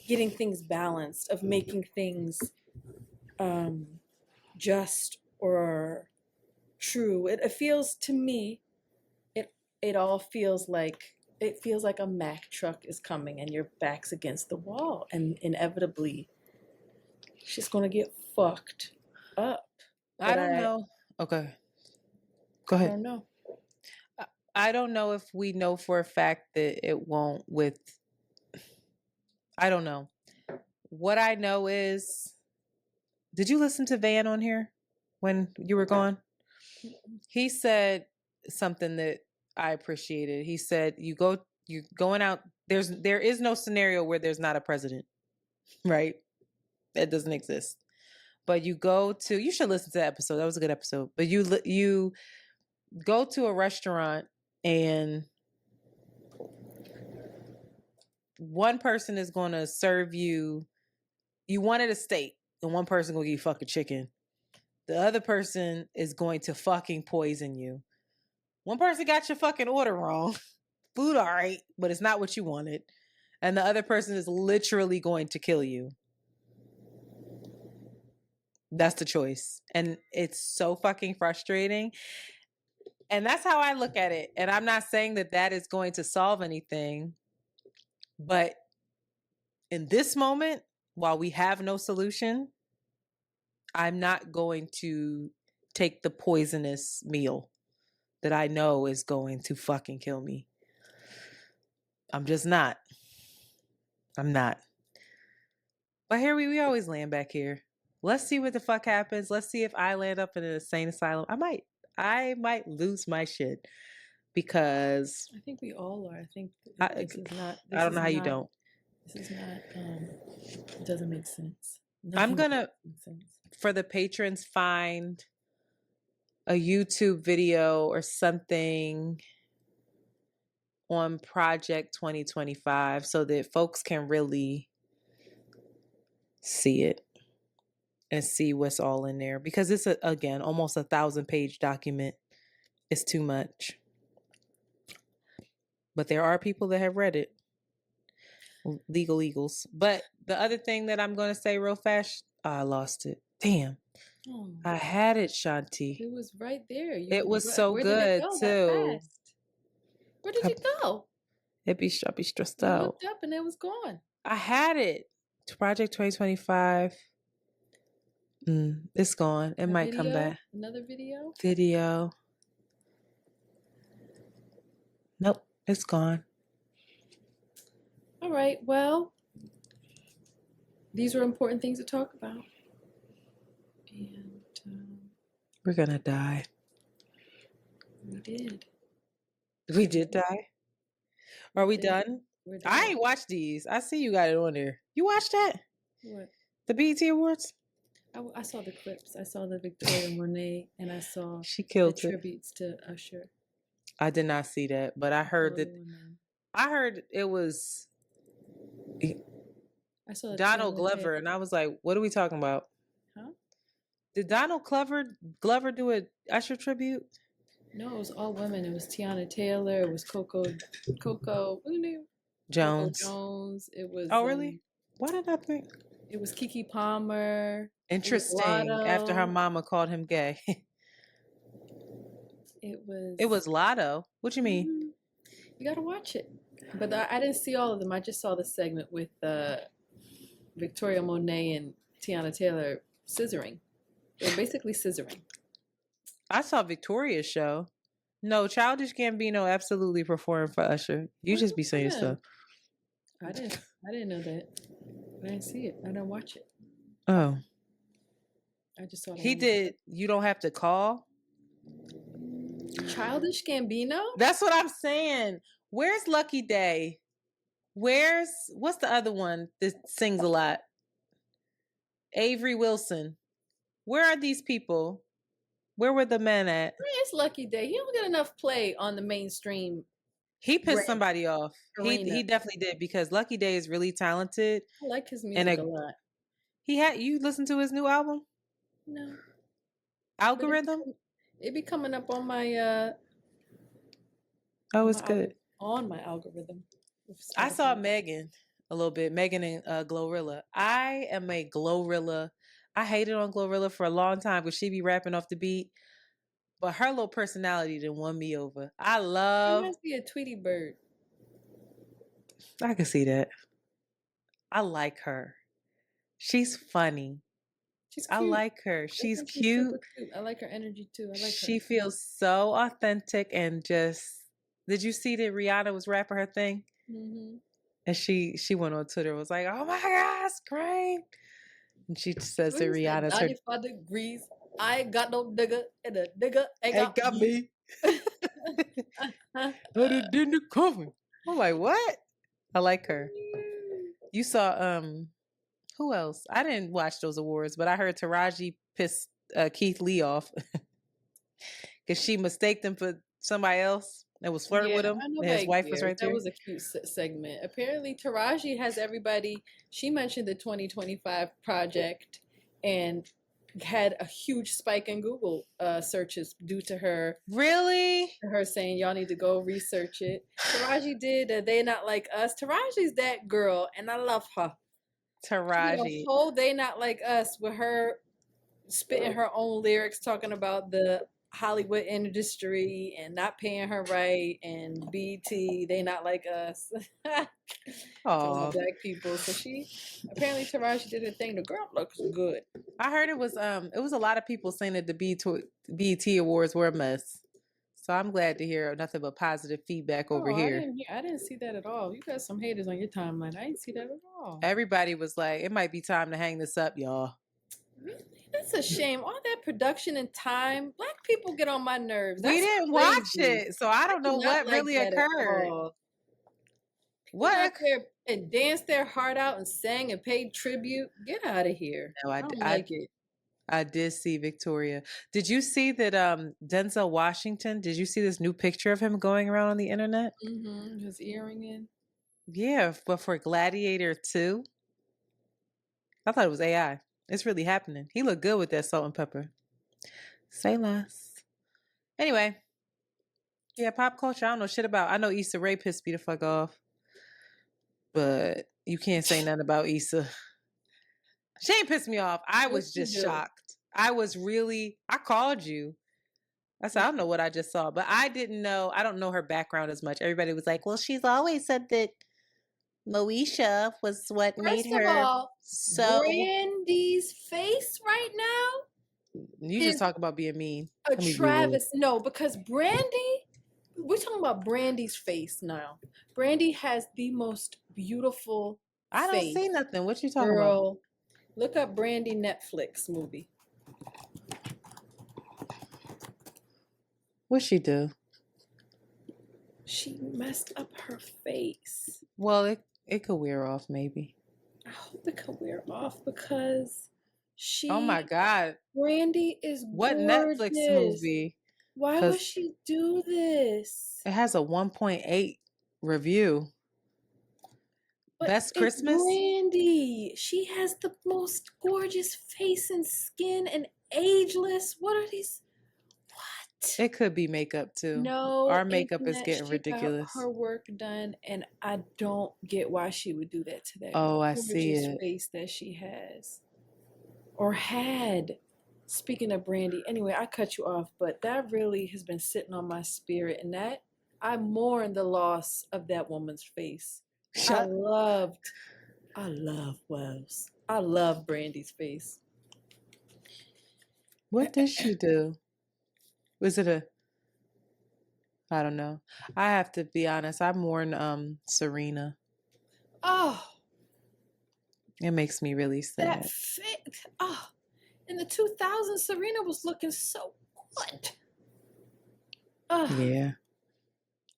getting things balanced, of making things just or true. It feels to me, it all feels like, it feels like a Mack truck is coming and your back's against the wall, and inevitably she's gonna get fucked up. I don't know. Okay, go ahead. I don't know. I don't know if we know for a fact that it won't with, I don't know. What I know is, did you listen to Van on here when you were gone? He said something that I appreciated. He said, you're going out, there is no scenario where there's not a president, right? That doesn't exist. But you should listen to that episode. That was a good episode. But you go to a restaurant and one person is going to serve you wanted a steak, and one person going to give you fucking chicken. The other person is going to fucking poison you. One person got your fucking order wrong. Food all right, but it's not what you wanted. And the other person is literally going to kill you. That's the choice. And it's so fucking frustrating. And that's how I look at it. And I'm not saying that is going to solve anything. But in this moment, while we have no solution, I'm not going to take the poisonous meal that I know is going to fucking kill me. I'm just not. I'm not. But here we always land back here. Let's see what the fuck happens. Let's see if I land up in an insane asylum. I might lose my shit because I think we all are. I think this is not. I don't know how you don't. This is not. It doesn't make sense. I'm gonna, for the patrons, find a YouTube video or something on Project 2025 so that folks can really see it and see what's all in there, because it's again almost 1,000-page document. It's too much, but there are people that have read it. Legal eagles. But the other thing that I'm going to say real fast, I lost it. Damn. Oh, I had it, Shanti. It was right there. It was so good too. Where did it go? I'd be stressed I out. looked up and it was gone. I had it. Project 2025. It's gone. It might come back. Another video? Video. Nope, it's gone. All right. Well, these were important things to talk about. And we're gonna die. We did. We did die? Are we done? I ain't watched these. I see you got it on there. You watched that? What? The BET Awards? I saw the clips. I saw the Victoria Monet, and I saw she killed the tributes to Usher. I did not see that, but I heard that. I heard it was. I saw Donald Glover, and I was like, "What are we talking about?" Huh? Did Donald Glover do a Usher tribute? No, it was all women. It was Tiana Taylor. It was Coco. What's her name? Jones. Coco Jones. It was. Oh, really? Why did I think? It was Keke Palmer. Interesting. After her mama called him gay. It was Lotto. What you mean? Mm-hmm. You gotta watch it. But I didn't see all of them. I just saw the segment with Victoria Monet and Tiana Taylor scissoring. They're basically scissoring. I saw Victoria's show. No, Childish Gambino absolutely performed for Usher. You just be saying stuff. I didn't know that. I didn't see it. I didn't watch it. Oh. I just saw it. He did You Don't Have to Call. Childish Gambino? That's what I'm saying. Where's Lucky Day? What's the other one that sings a lot? Avery Wilson. Where are these people? Where were the men at? It's Lucky Day. He don't get enough play on the mainstream. He pissed somebody off. He definitely did, because Lucky Day is really talented. I like his music a lot. You listen to his new album? No. Algorithm? It be coming up on my it's good. On my algorithm. I saw Megan a little bit. Megan and Glorilla. I am a Glorilla. I hated on Glorilla for a long time because she be rapping off the beat. But her little personality done won me over. She must be a Tweety Bird. I can see that. I like her. She's funny. She's cute. I like her. She's cute. I like her energy too. She feels so authentic and just. Did you see that Rihanna was rapping her thing? Mm-hmm. And she went on Twitter and was like, "Oh my God, it's great." And she says that Rihanna's 95 degrees. I ain't got no nigga, and a nigga ain't got me. But it didn't come. I'm like, what? I like her. You saw who else? I didn't watch those awards, but I heard Taraji pissed Keith Lee off because she mistaked him for somebody else that was flirting with him. And his wife was right there. That was a cute segment. Apparently, Taraji has everybody. She mentioned the 2025 project and had a huge spike in Google searches due to her. Really? Her saying y'all need to go research it. Taraji did. They Not Like Us. Taraji's that girl, and I love her. Taraji. Whole They Not Like Us with her spitting her own lyrics, talking about the Hollywood industry and not paying her right, and BT, they not like us. To all black people. So she apparently Taraji did her thing. The girl looks good. I heard it was a lot of people saying that the BET Awards were a mess. So I'm glad to hear nothing but positive feedback over here. I didn't see that at all. You got some haters on your timeline. I didn't see that at all. Everybody was like, it might be time to hang this up, y'all. Really? That's a shame. All that production and time. Black people get on my nerves. We didn't watch it, so I don't know what really occurred. What out there and danced their heart out and sang and paid tribute? Get out of here. No, I don't like it. I did see Victoria. Did you see that Denzel Washington? Did you see this new picture of him going around on the internet? Mm-hmm. His earring in. Yeah, but for Gladiator 2. I thought it was AI. It's really happening. He looked good with that salt and pepper. Say less. Anyway. Yeah, pop culture, I don't know shit about. I know Issa Rae pissed me the fuck off. But you can't say nothing about Issa. She ain't pissed me off. I was just shocked. I called you. I said, I don't know what I just saw. But I didn't know. I don't know her background as much. Everybody was like, well, she's always said that Moesha was what made her. First of all, so Brandy's face right now. You just talk about being mean. A Travis. No, because Brandy, we're talking about Brandy's face now. Brandy has the most beautiful I don't face. see nothing. What you talking about? Look up Brandy Netflix movie. What'd she do? She messed up her face. Well, it could wear off, maybe. I hope it could wear off because she. Oh my God. Brandy is what gorgeous. Netflix movie? Why would she do this? It has a 1.8 review. But Best Christmas? Brandy. She has the most gorgeous face and skin and ageless. What are these? What? It could be makeup too. No. Our makeup is getting ridiculous. Got her work done, and I don't get why she would do that to that. Oh, I see it. Face that she has. Or had. Speaking of Brandy, anyway, I cut you off, but that really has been sitting on my spirit, and that I mourn the loss of that woman's face. I love Wells. I love Brandy's face. What did she do? Was it I don't know. I have to be honest. I mourn Serena. Oh. It makes me really sad. That fit. Oh. In the 2000s, Serena was looking so good. Yeah.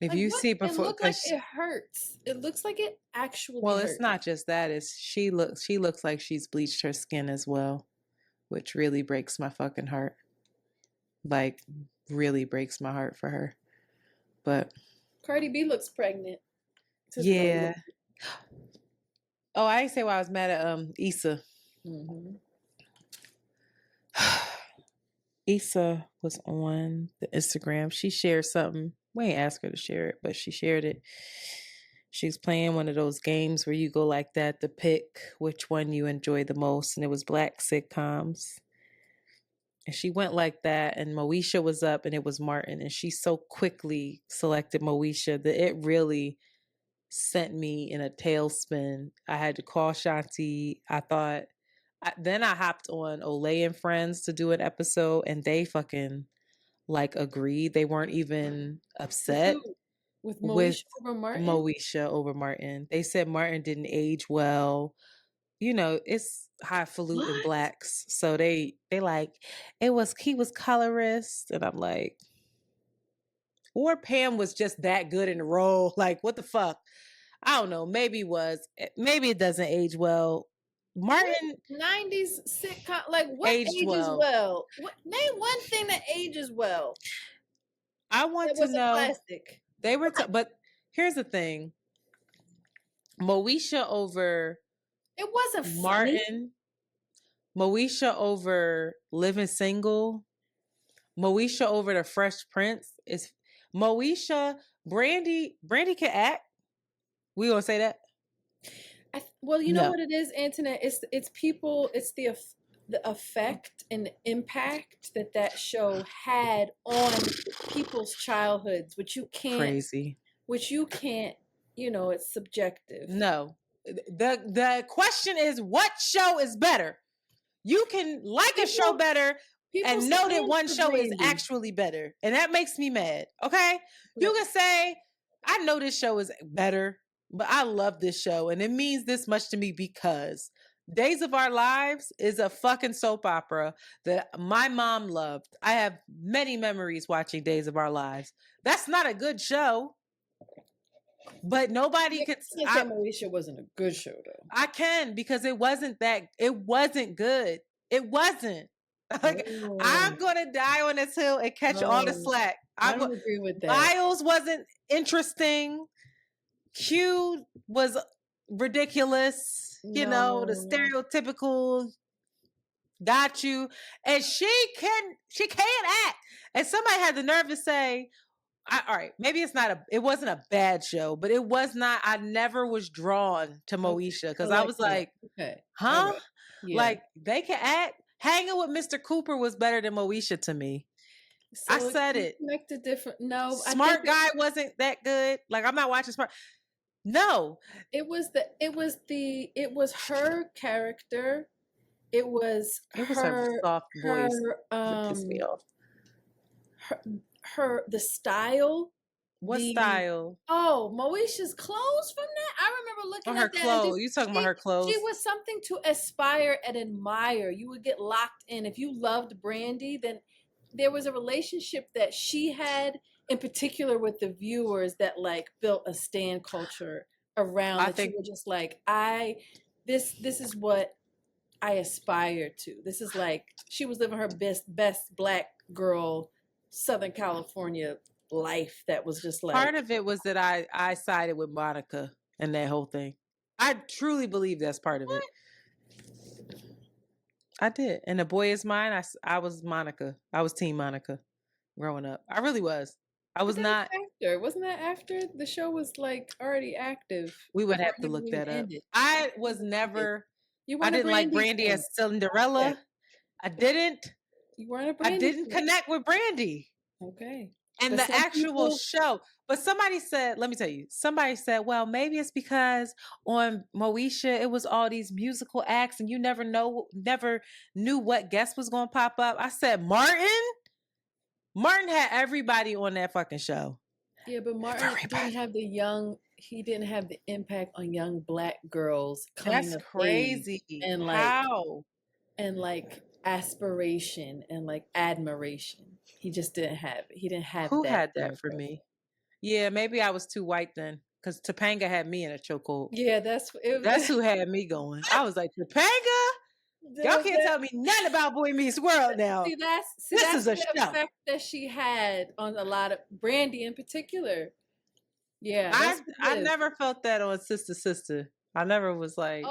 If you see before, it looks like it hurts. It looks like it actually. Well, hurts. It's not just that. It's she looks like she's bleached her skin as well, which really breaks my fucking heart. Like, really breaks my heart for her. But Cardi B looks pregnant. Yeah. Oh, I didn't say why I was mad at Issa. Mm-hmm. Issa was on the Instagram. She shared something. We ain't asked her to share it, but she shared it. She was playing one of those games where you go like that to pick which one you enjoy the most. And it was black sitcoms. And she went like that. And Moesha was up and it was Martin. And she so quickly selected Moesha that it really sent me in a tailspin. I had to call Shanti. Then I hopped on Olay and Friends to do an episode, and they fucking like agreed. They weren't even upset with Moesha over Martin. Moesha over Martin. They said Martin didn't age well. You know, it's highfalutin blacks, so they like he was colorist, and I'm like, or Pam was just that good in the role. Like, what the fuck? I don't know. Maybe it doesn't age well. Martin 90s sitcom, like what ages well? Name one thing that ages well. I want to know. Plastic. They were, but here's the thing: Moesha over. It wasn't Martin. Funny. Moesha over Living Single. Moesha over The Fresh Prince. Is Moesha Brandy can act. We gonna say that? Well, you know what it is, Antoinette. It's people. It's the effect and the impact that show had on people's childhoods, which you can't, it's subjective. No. The question is, what show is better? You can like a show better and know that one show is actually better. And that makes me mad. Okay? You can say, I know this show is better, but I love this show. And it means this much to me because Days of Our Lives is a fucking soap opera that my mom loved. I have many memories watching Days of Our Lives. That's not a good show. But nobody could say Moesha wasn't a good show though. I can, because it wasn't good. It wasn't. Like, I'm gonna die on this hill and catch all the slack. I don't agree with that. Miles wasn't interesting. Q was ridiculous. You know, the stereotypical got you. And she can't act. And somebody had the nerve to say, all right, maybe it wasn't a bad show, but it was not, I never was drawn to Moesha because I was like, huh? Right. Yeah. Like, they can act. Hanging with Mr. Cooper was better than Moesha to me. So I said it. Smart Guy wasn't that good. Like, I'm not watching Smart. No. It was her character. It was her soft voice that pissed me off. The style. What style? Oh, Moesha's clothes from that. I remember looking at her clothes. You talking about her clothes? She was something to aspire and admire. You would get locked in. If you loved Brandy, then there was a relationship that she had in particular with the viewers that like built a stan culture around. You were just like, this is what I aspire to. This is like, she was living her best Black girl, Southern California life. That was just like, part of it was that I sided with Monica and that whole thing. I truly believe that's part of it. I did. And The Boy Is Mine, I was Monica. I was team Monica growing up. I really was. I was not after. Wasn't that after the show was like already active? We would have to look that up. I was never I didn't like Brandy as Cinderella. Okay. I didn't. You weren't a Brandy. I didn't connect with Brandy. Okay. And the actual show. But somebody said, let me tell you, somebody said, well, maybe it's because on Moesha, it was all these musical acts and you never knew what guest was going to pop up. I said, Martin had everybody on that fucking show. Yeah, but Martin didn't have he didn't have the impact on young Black girls coming That's crazy. And like, how? And like aspiration and like admiration. He just didn't have it. He didn't have Who had that for me? Yeah, maybe I was too white then. Because Topanga had me in a chokehold. Yeah, that's who had me going. I was like, Topanga? Y'all can't tell me nothing about Boy Meets World now. This is a show. Effect that she had on a lot of Brandy in particular. Yeah, I never felt that on Sister. I never was like,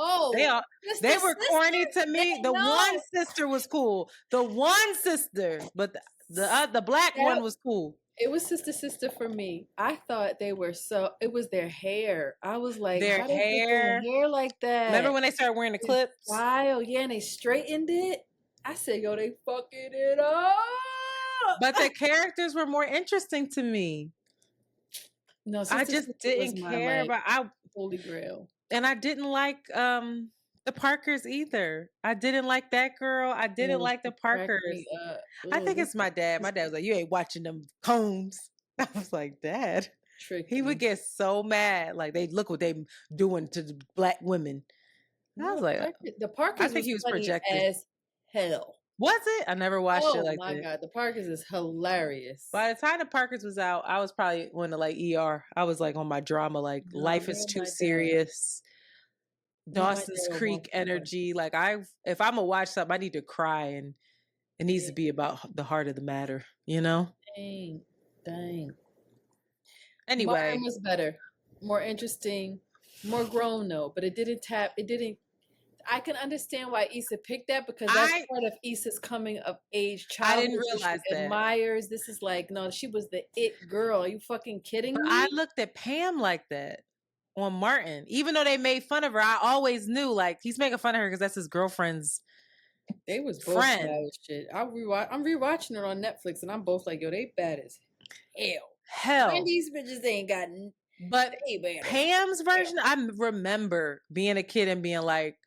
they were corny to me. The one sister was cool. The one sister, but the Black one was cool. It was Sister for me. I thought they were it was their hair. I was like, their hair like that. Remember when they started wearing the clips? Wow, yeah, and they straightened it. I said, yo, they fucking it up. But the characters were more interesting to me. No, I just didn't care about Holy Grail. And I didn't like the Parkers either. I didn't like that girl. I didn't like the Parkers. I think it's my dad. My dad was like, you ain't watching them Combs. I was like, Dad. Tricky. He would get so mad. Like, they look what they doing to the Black women. I was like, the Parkers. I think he was projecting as hell. Was it? I never watched it like that. Oh my God, the Parkers is hilarious. By the time the Parkers was out, I was probably on the like ER. I was like on my drama, like life is too serious. Dawson's Creek energy. Like if I'm gonna watch something, I need to cry, and it needs to be about the heart of the matter, you know? Dang. Anyway. Martin was better, more interesting, more grown though, but it didn't I can understand why Issa picked that because that's part of Issa's coming of age child. I didn't realize that. Admires. This is like, no, she was the it girl. Are you fucking kidding me? I looked at Pam like that on Martin. Even though they made fun of her, I always knew like he's making fun of her because that's his girlfriend's They was both bad as shit. I'm rewatching it on Netflix, and I'm both like, yo, they bad as hell. And these bitches ain't got. But Pam's version, I remember being a kid and being like,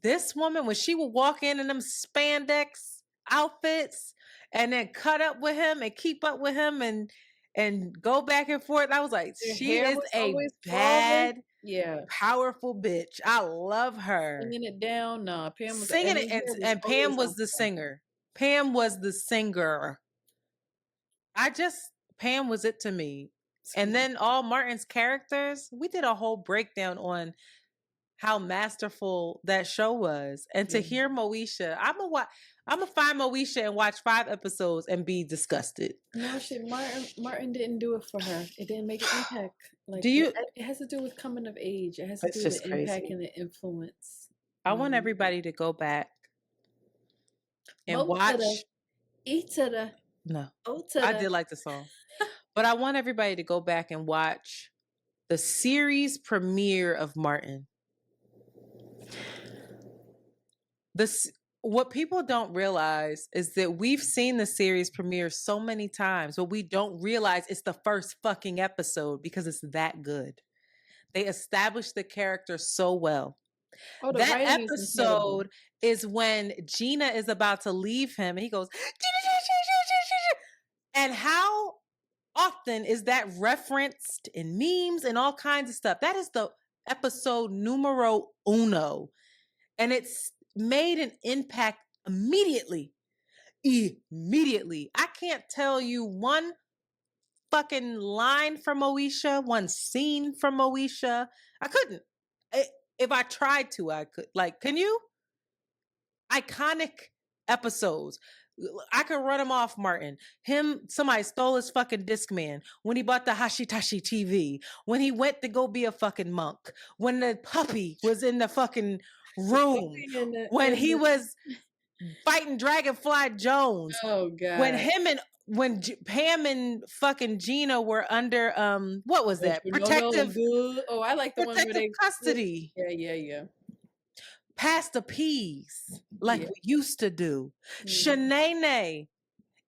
this woman, when she would walk in them spandex outfits and then cut up with him and keep up with him and go back and forth, I was like, she is a bad, powerful bitch. I love her. Singing it down, nah. Pam was singing it, and Pam was the singer. Pam was the singer. Pam was it to me. And then all Martin's characters, we did a whole breakdown on how masterful that show was. And to hear Moesha, I'm gonna find Moesha and watch 5 episodes and be disgusted. No shit, Martin didn't do it for her. It didn't make an impact. Like, it has to do with coming of age. It has to do with the impact and the influence. I want everybody to go back and watch. No, I did like the song, but I want everybody to go back and watch the series premiere of Martin. What people don't realize is that we've seen the series premiere so many times, but we don't realize it's the first fucking episode because it's that good. They established the character so well. That episode is when Gina is about to leave him and he goes, and how often is that referenced in memes and all kinds of stuff? That is the episode numero uno. And it's made an impact immediately. I can't tell you one fucking line from Moesha, one scene from Moesha. I couldn't. If I tried to, I could. Like, can you? Iconic episodes. I could run him off, Martin. Somebody stole his fucking Discman. When he bought the Hashitashi TV. When he went to go be a fucking monk. When the puppy was in the fucking room. When he was fighting Dragonfly Jones. Oh, God. When Pam and fucking Gina were under, what was that? Protective. Oh, I like the one where they custody. Yeah. Pass the peas like we used to do. Shanae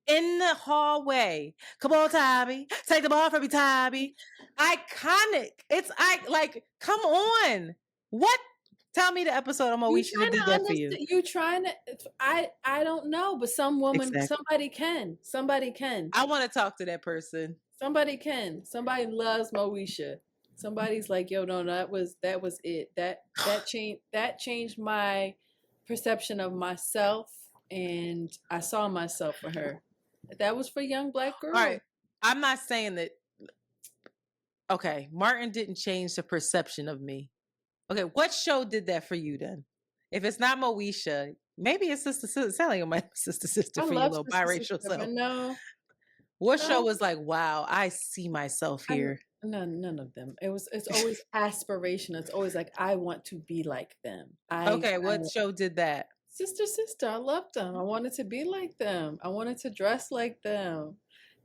in the hallway. Come on, Tabby. Take the ball from me, Tabby. Iconic. Come on. What? Tell me the episode of Moesha that did that for you. You trying to, I don't know, but some woman, somebody can. I want to talk to that person. Somebody can. Somebody loves Moesha. Somebody's like, yo, no, that was it. That changed my perception of myself, and I saw myself for her. That was for young Black girls. All right. I'm not saying that. Okay, Martin didn't change the perception of me. Okay, what show did that for you then? If it's not Moesha, maybe it's Sister. Sound like my sister for you, little biracial self. No. What show was like, wow, I see myself here? None of them. It's always aspiration. It's always like, I want to be like them. What show did that? Sister. I loved them. I wanted to be like them. I wanted to dress like them.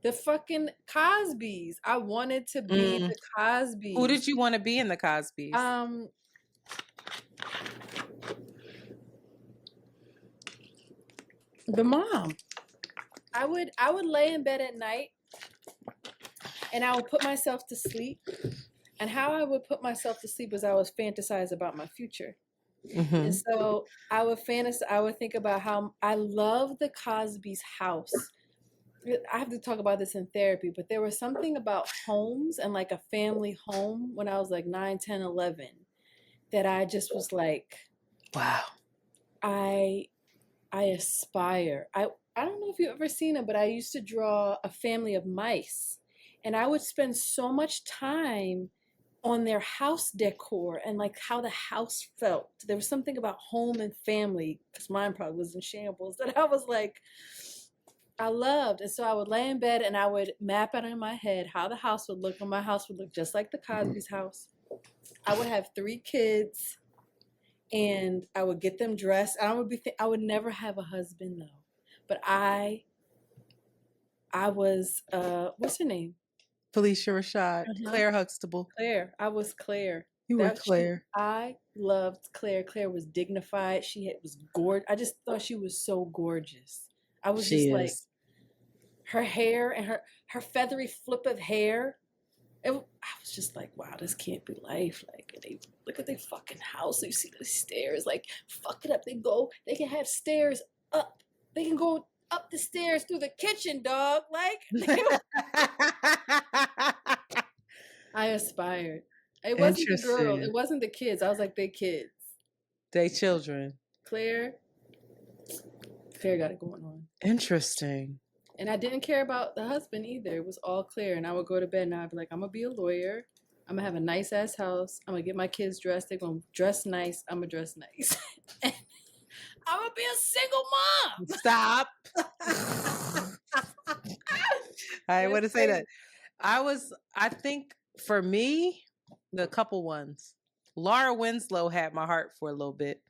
The fucking Cosbys. I wanted to be the Cosbys. Who did you want to be in the Cosbys? The mom. I would lay in bed at night and I would put myself to sleep. And how I would put myself to sleep was I was fantasize about my future. Mm-hmm. And so I would think about how I love the Cosby's house. I have to talk about this in therapy, but there was something about homes and like a family home when I was like 9, 10, 11 that I just was like, wow, I aspire. I don't know if you've ever seen it, but I used to draw a family of mice, and I would spend so much time on their house decor and like how the house felt. There was something about home and family, because mine probably was in shambles, that I was like, I loved. And so I would lay in bed and I would map out in my head how the house would look, and my house would look just like the Cosby's house. I would have 3 kids and I would get them dressed. I would never have a husband though. But I was, what's her name? Felicia Rashad, Claire Huxtable. Claire. I was Claire. You were Claire. I loved Claire. Claire was dignified. Was gorgeous. I just thought she was so gorgeous. I was just like, her hair and her feathery flip of hair. I was just like, wow, this can't be life. Like, they look at their fucking house. You see the stairs. Like, fuck it up. They can have stairs up. They can go up the stairs through the kitchen, dog. Like, I aspired. It wasn't the girls. It wasn't the kids. I was like, they kids. They children. Claire got it going on. Interesting. And I didn't care about the husband either. It was all Claire. And I would go to bed and I'd be like, I'm going to be a lawyer. I'm going to have a nice ass house. I'm going to get my kids dressed. They're going to dress nice. I'm going to dress nice. I'm going to be a single mom. Stop. I want to say that. I think for me, the couple ones, Laura Winslow had my heart for a little bit.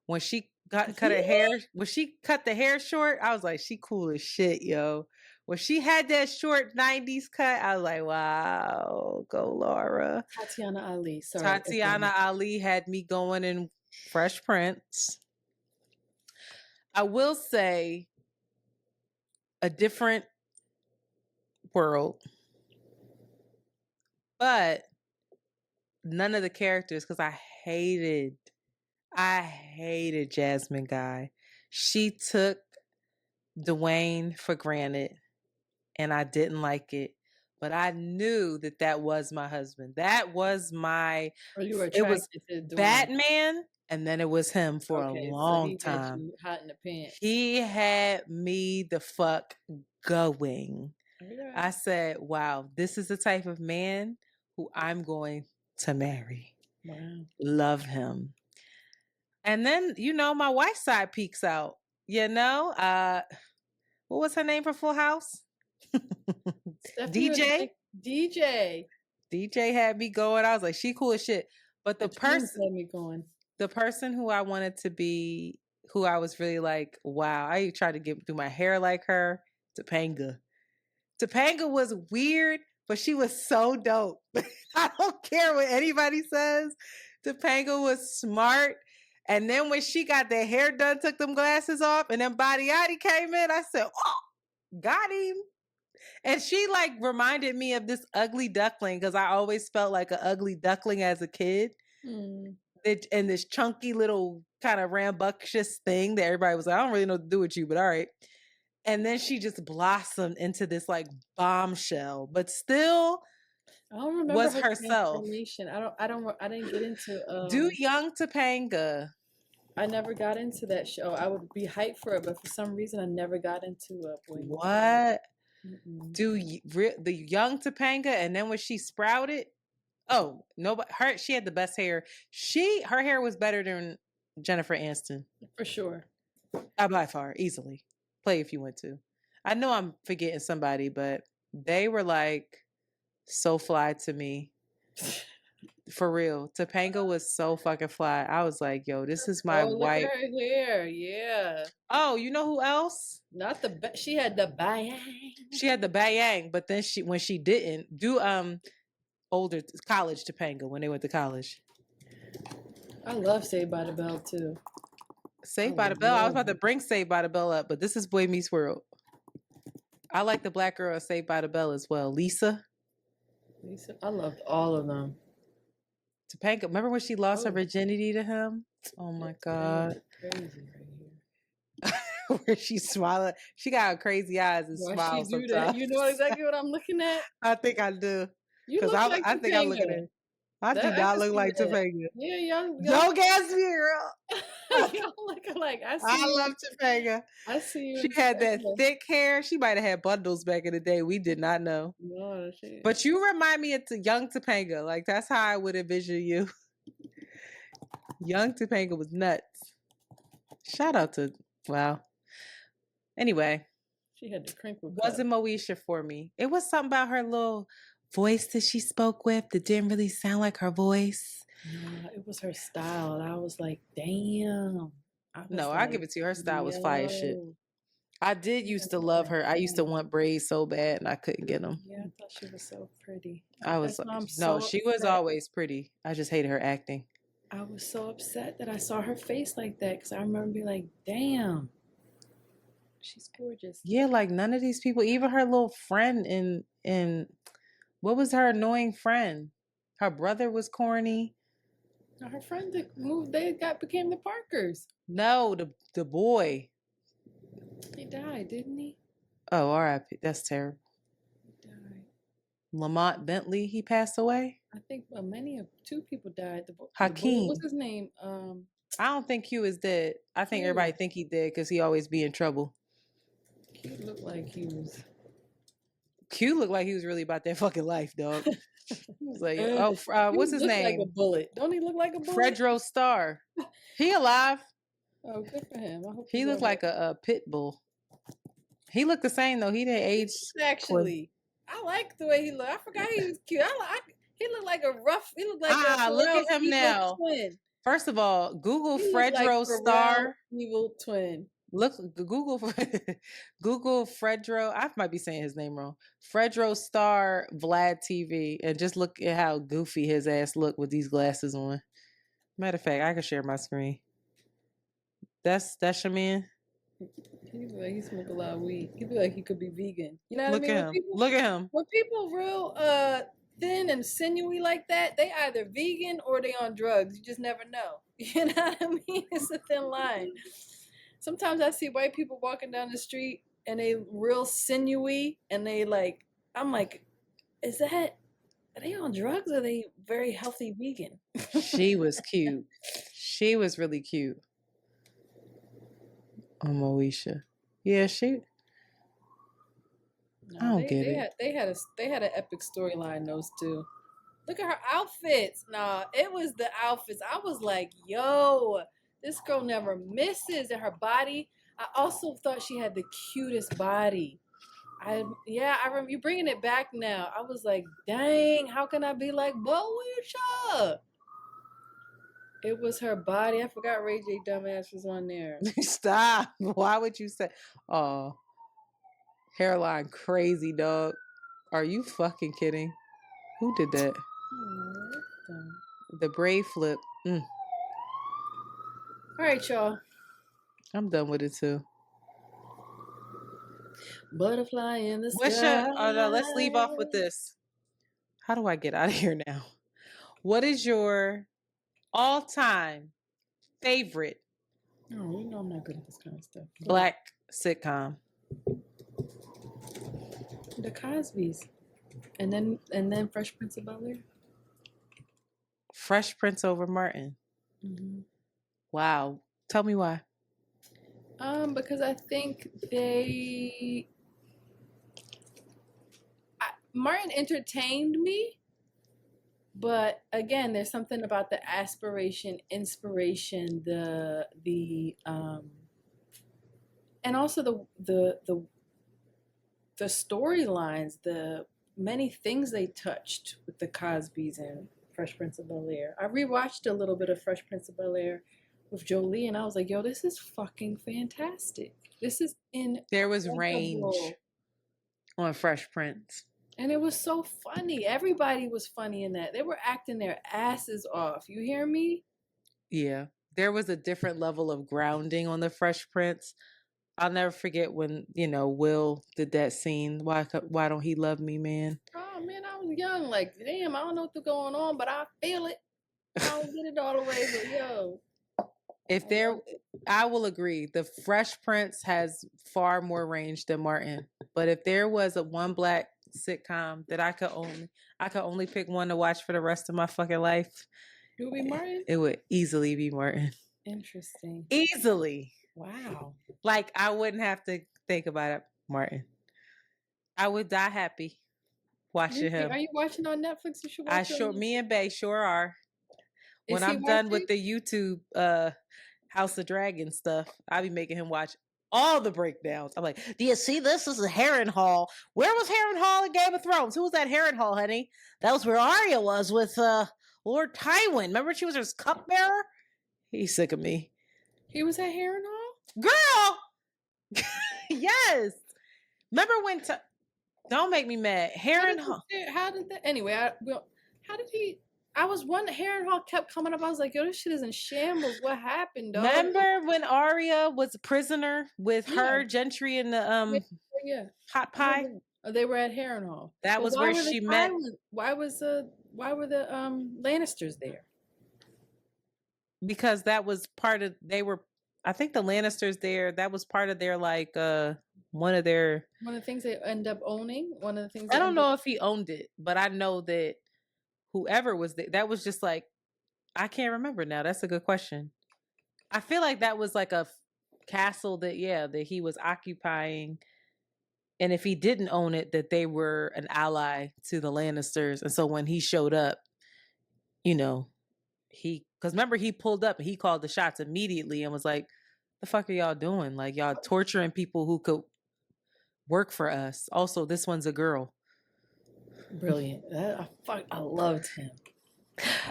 When she cut her hair, when she cut the hair short, I was like, she cool as shit, yo. When she had that short 90s cut, I was like, wow, go Laura. Tatiana Ali, sorry. Tatiana Ali had me going in Fresh Prince. I will say a different world, but none of the characters, because I hated Jasmine Guy. She took Dwayne for granted, and I didn't like it. But I knew that was my husband. That was my. You were attracted to Dwayne. Batman, and then it was him for a long time. You hot in the pants. He had me the fuck going. Yeah. I said, "Wow, this is the type of man who I'm going to marry." Wow. Love him. And then, my wife's side peeks out, what was her name for Full House? DJ had me going. I was like, she cool as shit. But the person who I wanted to be, who I was really like, wow, I tried to do my hair like her, Topanga. Topanga was weird, but she was so dope. I don't care what anybody says. Topanga was smart. And then when she got their hair done, took them glasses off, and then Badiati came in, I said, oh, got him. And she reminded me of this ugly duckling, because I always felt like an ugly duckling as a kid. And this chunky little kind of rambunctious thing that everybody was like, I don't really know what to do with you, but all right. And then she just blossomed into this bombshell, but still I don't remember was herself. I didn't get into Do Young Topanga. I never got into that show. I would be hyped for it, but for some reason I never got into it. What? The Young Topanga, and then when she sprouted, oh, nobody. She had the best hair. Her hair was better than Jennifer Aniston for sure. By far, easily. Play if you want to. I know I'm forgetting somebody, but they were so fly to me. For real. Topanga was so fucking fly. I was like, yo, this is my wife. Look at her hair. Yeah. Oh, you know who else? She had the bayang. She had the bayang, but then when she didn't do older college Topanga when they went to college. I love Saved by the Bell too. Saved by the Bell. I was about to bring Saved by the Bell up, but this is Boy Meets World. I like the black girl Saved by the Bell as well. Lisa. I loved all of them. Topanga, remember when she lost her virginity to him? Oh my God. Crazy right here. Where she smiled. She got crazy eyes and smiles sometimes. That? You know exactly what I'm looking at? I think I do. Because I think I'm looking at it. I do not look like Topanga. Yeah, y'all. Don't gas me, girl. Y'all look alike. I love Topanga. I see you. She had that thick hair. She might have had bundles back in the day. We did not know. No, but you remind me of young Topanga. That's how I would envision you. Young Topanga was nuts. Shout out to wow. Anyway, she had the crinkle. Wasn't Moesha for me? It was something about her little voice that she spoke with that didn't really sound like her voice. No, it was her style. And I was like, damn. I give it to you. Her style was fire shit. I did used to love her. I used to want braids so bad, and I couldn't get them. Yeah, I thought she was so pretty. I was no, she was always pretty. I just hated her acting. I was so upset that I saw her face like that because I remember being like, "Damn, she's gorgeous." Yeah, like none of these people, even her little friend in what was her annoying friend? Her brother was corny. Now, her friend that moved, became the Parkers. No, the boy. He died, didn't he? Oh, R.I.P. That's terrible. He died. Lamont Bentley, he passed away. I think two people died. Hakeem. What's his name? I don't think Q is dead. I think everybody think he dead because he always be in trouble. Q looked like he was. Q looked like he was really about that fucking life, dog. He was like, what's his name? Like a bullet. Don't he look like a bullet? Fredro Starr. He alive. Oh, good for him. I hope he looked like a pit bull. He looked the same though. He didn't age. Actually, I like the way he looked. I forgot he was cute. He looked like a rough. He looked like a look at him now. Twin. First of all, Google Fredro Starr. Evil twin. Look, Google Fredro. I might be saying his name wrong. Fredro Starr Vlad TV, and just look at how goofy his ass looked with these glasses on. Matter of fact, I can share my screen. That's your man. He look like he smoke a lot of weed. He look like he could be vegan. You know what I mean? Look at him. Look at him. When people real thin and sinewy like that, they either vegan or they on drugs. You just never know. You know what I mean? It's a thin line. Sometimes I see white people walking down the street and they real sinewy and they like, I'm like, are they on drugs or are they very healthy vegan? She was cute. She was really cute. Oh, Moesha. Yeah, she. No, I don't get it. They had an epic storyline, those two. Look at her outfits. Nah, it was the outfits. I was like, yo, this girl never misses. And her body, I also thought she had the cutest body. I remember you bringing it back now. I was like, dang, how can I be like Moesha? It was her body. I forgot Ray J dumbass was on there. Stop. Why would you say? Oh, hairline crazy, dog. Are you fucking kidding? Who did that? The braid flip. All right, y'all. I'm done with it too. Butterfly in the sky. No, let's leave off with this. How do I get out of here now? What is your all-time favorite? Oh, you know I'm not good at this kind of stuff. Black sitcom. The Cosbys, and then Fresh Prince of Bel-Air. Fresh Prince over Martin. Mm-hmm. Wow. Tell me why. Because I think Martin entertained me, but again, there's something about the aspiration, inspiration, and also the storylines, the many things they touched with the Cosbys and Fresh Prince of Bel-Air. I rewatched a little bit of Fresh Prince of Bel-Air with Jolie, and I was like, yo, this is fucking fantastic. This is incredible. There was range on Fresh Prince. And it was so funny. Everybody was funny in that. They were acting their asses off. You hear me? Yeah. There was a different level of grounding on the Fresh Prince. I'll never forget when, Will did that scene. Why don't he love me, man? Oh, man, I was young. Like, damn, I don't know what's going on, but I feel it. I don't get it all the way, but yo. I will agree. The Fresh Prince has far more range than Martin. But if there was one black sitcom that I could only pick one to watch for the rest of my fucking life, it would be Martin? It would easily be Martin. Interesting. Easily. Wow. Like, I wouldn't have to think about it, Martin. I would die happy watching him. Are you watching on Netflix? You should watch me and Bae sure are. When I'm done with the YouTube House of Dragon stuff, I'll be making him watch all the breakdowns. I'm like, do you see this? This is Harrenhal. Where was Harrenhal in Game of Thrones? Who was that Harrenhal, honey? That was where Arya was with Lord Tywin. Remember she was his cupbearer? He's sick of me. He was at Harrenhal? Girl! Yes. Remember when? Don't make me mad. Harrenhal. How did that? Anyway, how did he? I was wondering. Harrenhal kept coming up. I was like, "Yo, this shit is in shambles. What happened, dog?" Remember when Arya was a prisoner with her Gentry in the hot pie? They were at Harrenhal. That was where she met. Why were the Lannisters there? Because that was part of I think the Lannisters there, that was part of their one of the things they end up owning. One of the things I don't know if he owned it, but I know that whoever was there, that was just like, I can't remember now. That's a good question. I feel like that was like a castle that he was occupying. And if he didn't own it, that they were an ally to the Lannisters. And so when he showed up, because remember he pulled up and he called the shots immediately and was like, the fuck are y'all doing? Like, y'all torturing people who could work for us. Also, this one's a girl. Brilliant. I loved him.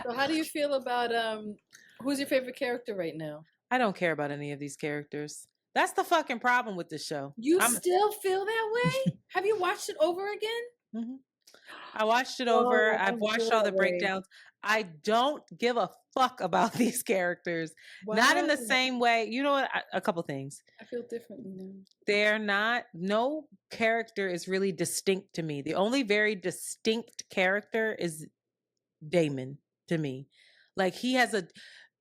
So how do you feel about who's your favorite character right now? I don't care about any of these characters. That's the fucking problem with this show. You still feel that way? Have you watched it over again? Mm-hmm. I watched it over. I've watched all the breakdowns. I don't give a fuck about these characters. Wow. Not in the same way. You know what? A couple things. I feel differently now. They're not. No character is really distinct to me. The only very distinct character is Daemon to me. Like, he has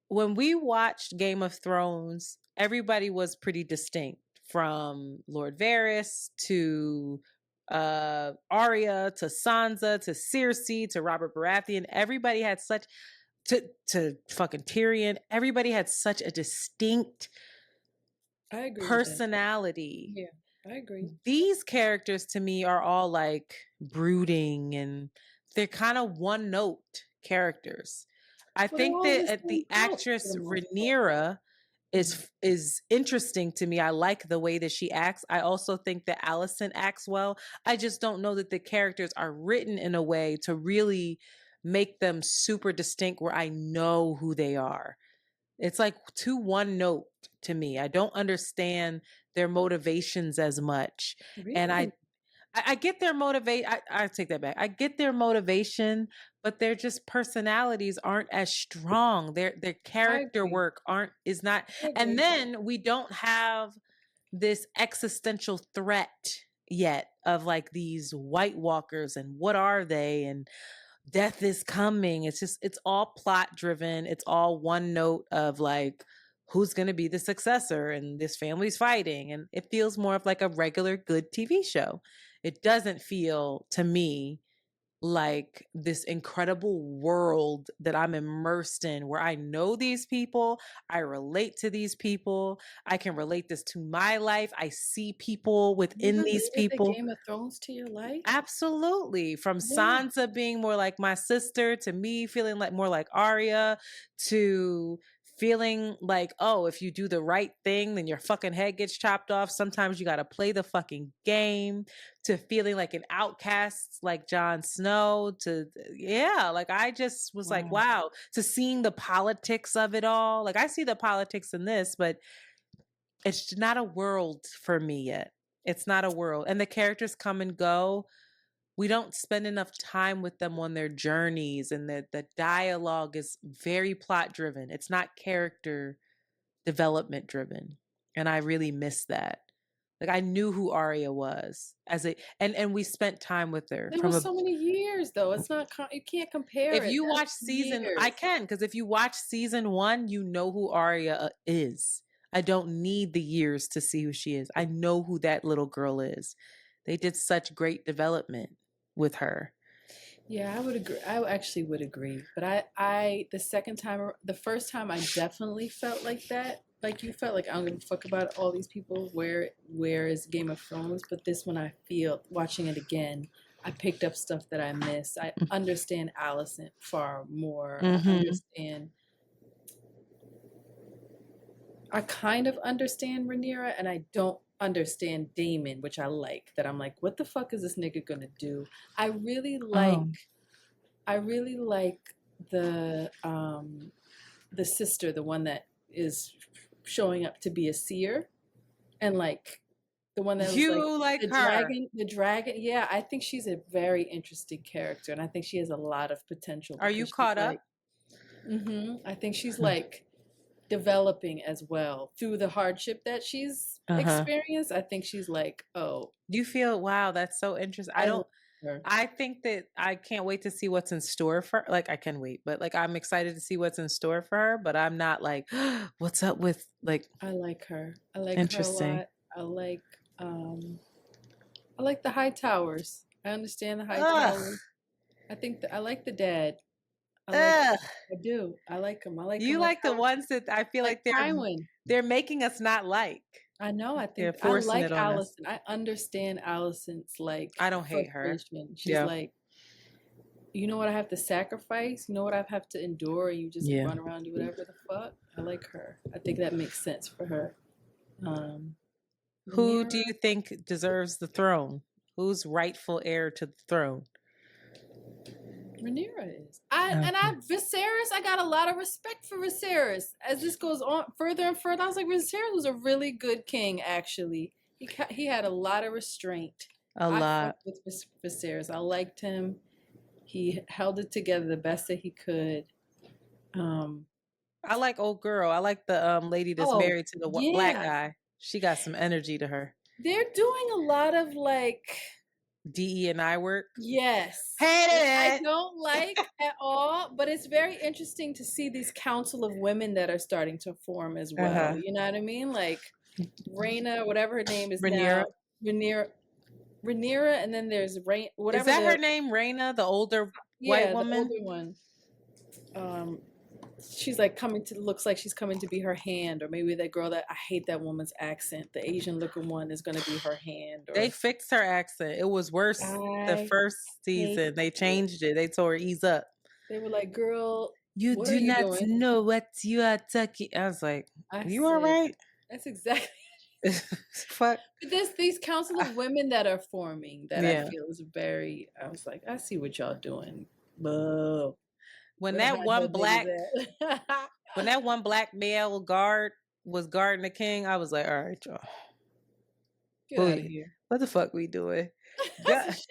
when we watched Game of Thrones, everybody was pretty distinct, from Lord Varys to Arya to Sansa to Cersei to Robert Baratheon. Everybody had such to fucking Tyrion. Everybody had such a distinct personality. Yeah, I agree. These characters to me are all like brooding, and they're kind of one note characters. I think that the actress Rhaenyra is interesting to me. I like the way that she acts. I also think that Alicent acts well. I just don't know that the characters are written in a way to really make them super distinct where I know who they are. It's like too one note to me. I don't understand their motivations as much. Really? And I get their motivation. I take that back. I get their motivation, but their just personalities aren't as strong. Their character work is not. And then we don't have this existential threat yet of like these White Walkers and what are they, and death is coming. It's all plot driven. It's all one note of like, who's going to be the successor, and this family's fighting. And it feels more of like a regular good TV show. It doesn't feel to me like this incredible world that I'm immersed in, where I know these people, I relate to these people, I can relate this to my life. I see people within these people. The Game of Thrones to your life? Absolutely. From Sansa being more like my sister, to me feeling like more like Arya, to feeling like, oh, if you do the right thing, then your fucking head gets chopped off. Sometimes you got to play the fucking game, to feeling like an outcast, like Jon Snow, like I just was like, wow, to seeing the politics of it all. Like, I see the politics in this, but it's not a world for me yet. It's not a world. And the characters come and go. We don't spend enough time with them on their journeys, and the dialogue is very plot driven. It's not character development driven. And I really miss that. Like, I knew who Arya was and we spent time with her. There was so many years though. It's not, you can't compare it. If you watch I can, because if you watch season 1, you know who Arya is. I don't need the years to see who she is. I know who that little girl is. They did such great development with her. Yeah, I would agree. I actually would agree. But the first time I definitely felt like that. Like you felt like, I don't give a fuck about all these people. Where is Game of Thrones? But this one, I feel, watching it again, I picked up stuff that I missed. I understand Alicent far more. Mm-hmm. I kind of understand Rhaenyra, and I don't understand Daemon, which I like. That I'm like, what the fuck is this nigga gonna do? I really like the sister, the one that is showing up to be a seer, and like The one that was You like the her. dragon. Yeah, I think she's a very interesting character, and I think she has a lot of potential. Are you caught up? I think she's like developing as well through the hardship that she's experienced. I think she's like, oh. You feel, wow, that's so interesting. I think that I can't wait to see what's in store for, like, I can wait, but like, I'm excited to see what's in store for her, but I'm not like, what's up with, like. I like her. I like her a lot. I like the high towers. I understand the high towers. I like the dad. I do. I like him. I like you him like the ones that I feel like they're making us not like. I know. I think I like Allison. I understand Allison's like. I don't hate her. She's like, you know what I have to sacrifice? You know what I have to endure? And you just run around and do whatever the fuck. I like her. I think that makes sense for her. Who do you think deserves the throne? Who's rightful heir to the throne? Rhaenyra is. Viserys, I got a lot of respect for Viserys. As this goes on further and further, I was like, Viserys was a really good king, actually. He had a lot of restraint. A lot. With Viserys. I liked him. He held it together the best that he could. I like old girl. I like the lady that's married to the black guy. She got some energy to her. They're doing a lot of like DE&I work. Yes. I don't like at all, but it's very interesting to see these council of women that are starting to form as well. You know what I mean? Like Rhaena, whatever her name is now. Rhaenyra, and then there's whatever. Is that her name, Rhaena, the older white woman? The older one. She's like looks like she's coming to be her hand, or maybe that girl that I hate that woman's accent. The Asian looking one is going to be her hand. They fixed her accent. It was worse the first season. They changed it. They told her ease up. They were like, "Girl, you do not know what you are talking." I was like, "You all right?" That's exactly. Fuck. These council of women that are forming that I feel is very. I was like, I see what y'all doing, but. When that one black male guard was guarding the king, I was like, all right, y'all. Get out of here. What the fuck we doing? Because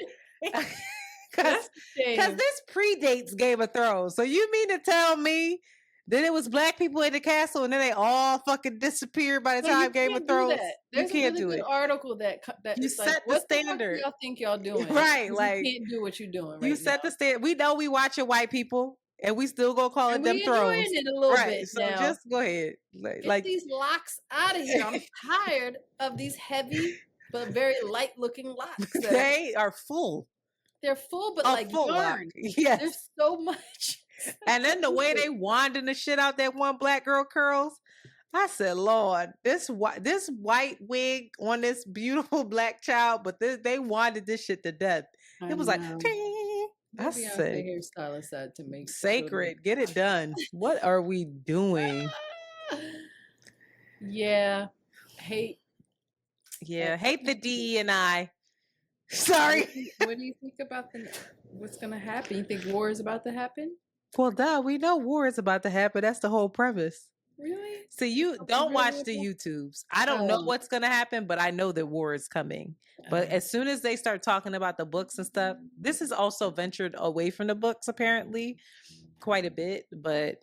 this predates Game of Thrones. So you mean to tell me that it was black people in the castle and then they all fucking disappeared by the time Game of Thrones? There's a really good article that you set the standard. What y'all think y'all doing? Right, like you can't do what you're doing. You set the standard. We know we watching white people. And we still gonna call it them thrones. It a little bit so now. Just go ahead. Get these locks out of here. I'm tired of these heavy but very light looking locks. They are full. They're full, but like full yarn. Yes. There's so much. And then the way they wanding the shit out that one black girl curls. I said, Lord, this white wig on this beautiful black child, but they wanded this shit to death. It was like, ting. I said, hairstylist had to make sacred. Get it done. What are we doing? Hate the DE&I. Sorry. What do you think about what's gonna happen? You think war is about to happen? Well, duh, we know war is about to happen. That's the whole premise. Really? So you don't watch the YouTubes. I don't know what's going to happen, but I know that war is coming. But as soon as they start talking about the books and stuff, this is also ventured away from the books apparently quite a bit, but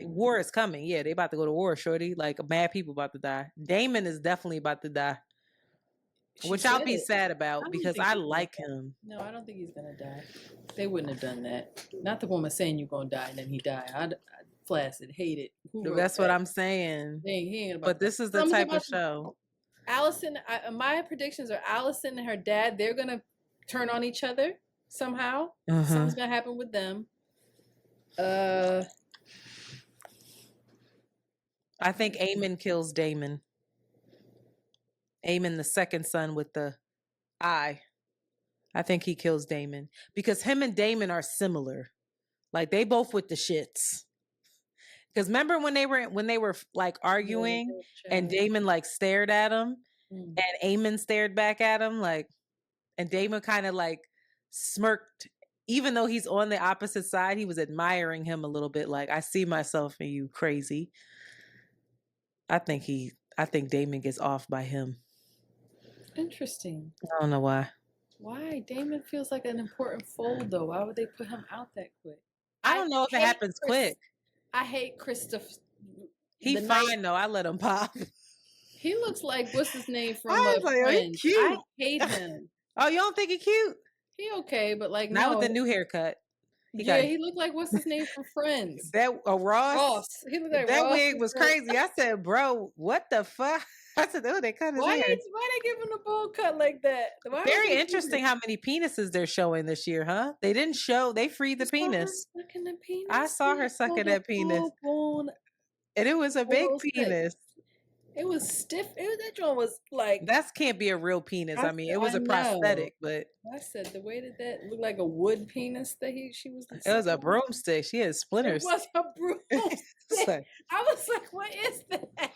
war is coming. Yeah, they about to go to war, shorty. Like mad people about to die. Daemon is definitely about to die. Which I'll be sad about because I like him. No, I don't think he's going to die. They wouldn't have done that. Not the woman saying you're going to die and then he died. I'd flaccid, hate it. That's what I'm saying. But this is the type of show. Allison, my predictions are Allison and her dad, they're going to turn on each other somehow. Something's going to happen with them. I think Aemon kills Daemon. Aemon, the second son with the eye. I think he kills Daemon. Because him and Daemon are similar. Like they both with the shits. Because remember when they were like arguing and Daemon like stared at him and Aemon stared back at him like, and Daemon kind of like smirked, even though he's on the opposite side, he was admiring him a little bit. Like, I see myself in you, crazy. I think Daemon gets off by him. Interesting. I don't know why. Why? Damon feels like an important fold, though. Why would they put him out that quick? I don't know if it happens quick. I hate Christopher. He fine though. I let him pop. He looks like what's his name from Friends. Oh, cute. I hate him. Oh, you don't think he cute? He okay, but like not with the new haircut. He looked like what's his name from Friends? Ross. Ross. He looked like that Ross wig was crazy. I said, bro, what the fuck? I said, oh, they cut his hair. Why they give him a bowl cut like that? Very interesting how many penises they're showing this year, huh? They didn't show. They freed the penis. I saw her sucking that penis, and it was a big penis. It was stiff. That joint was like that can't be a real penis. I mean, it was a prosthetic, but I said the way that looked like a wood penis that she was. It was a broomstick. She had splinters. It was a broomstick. I was like, what is that?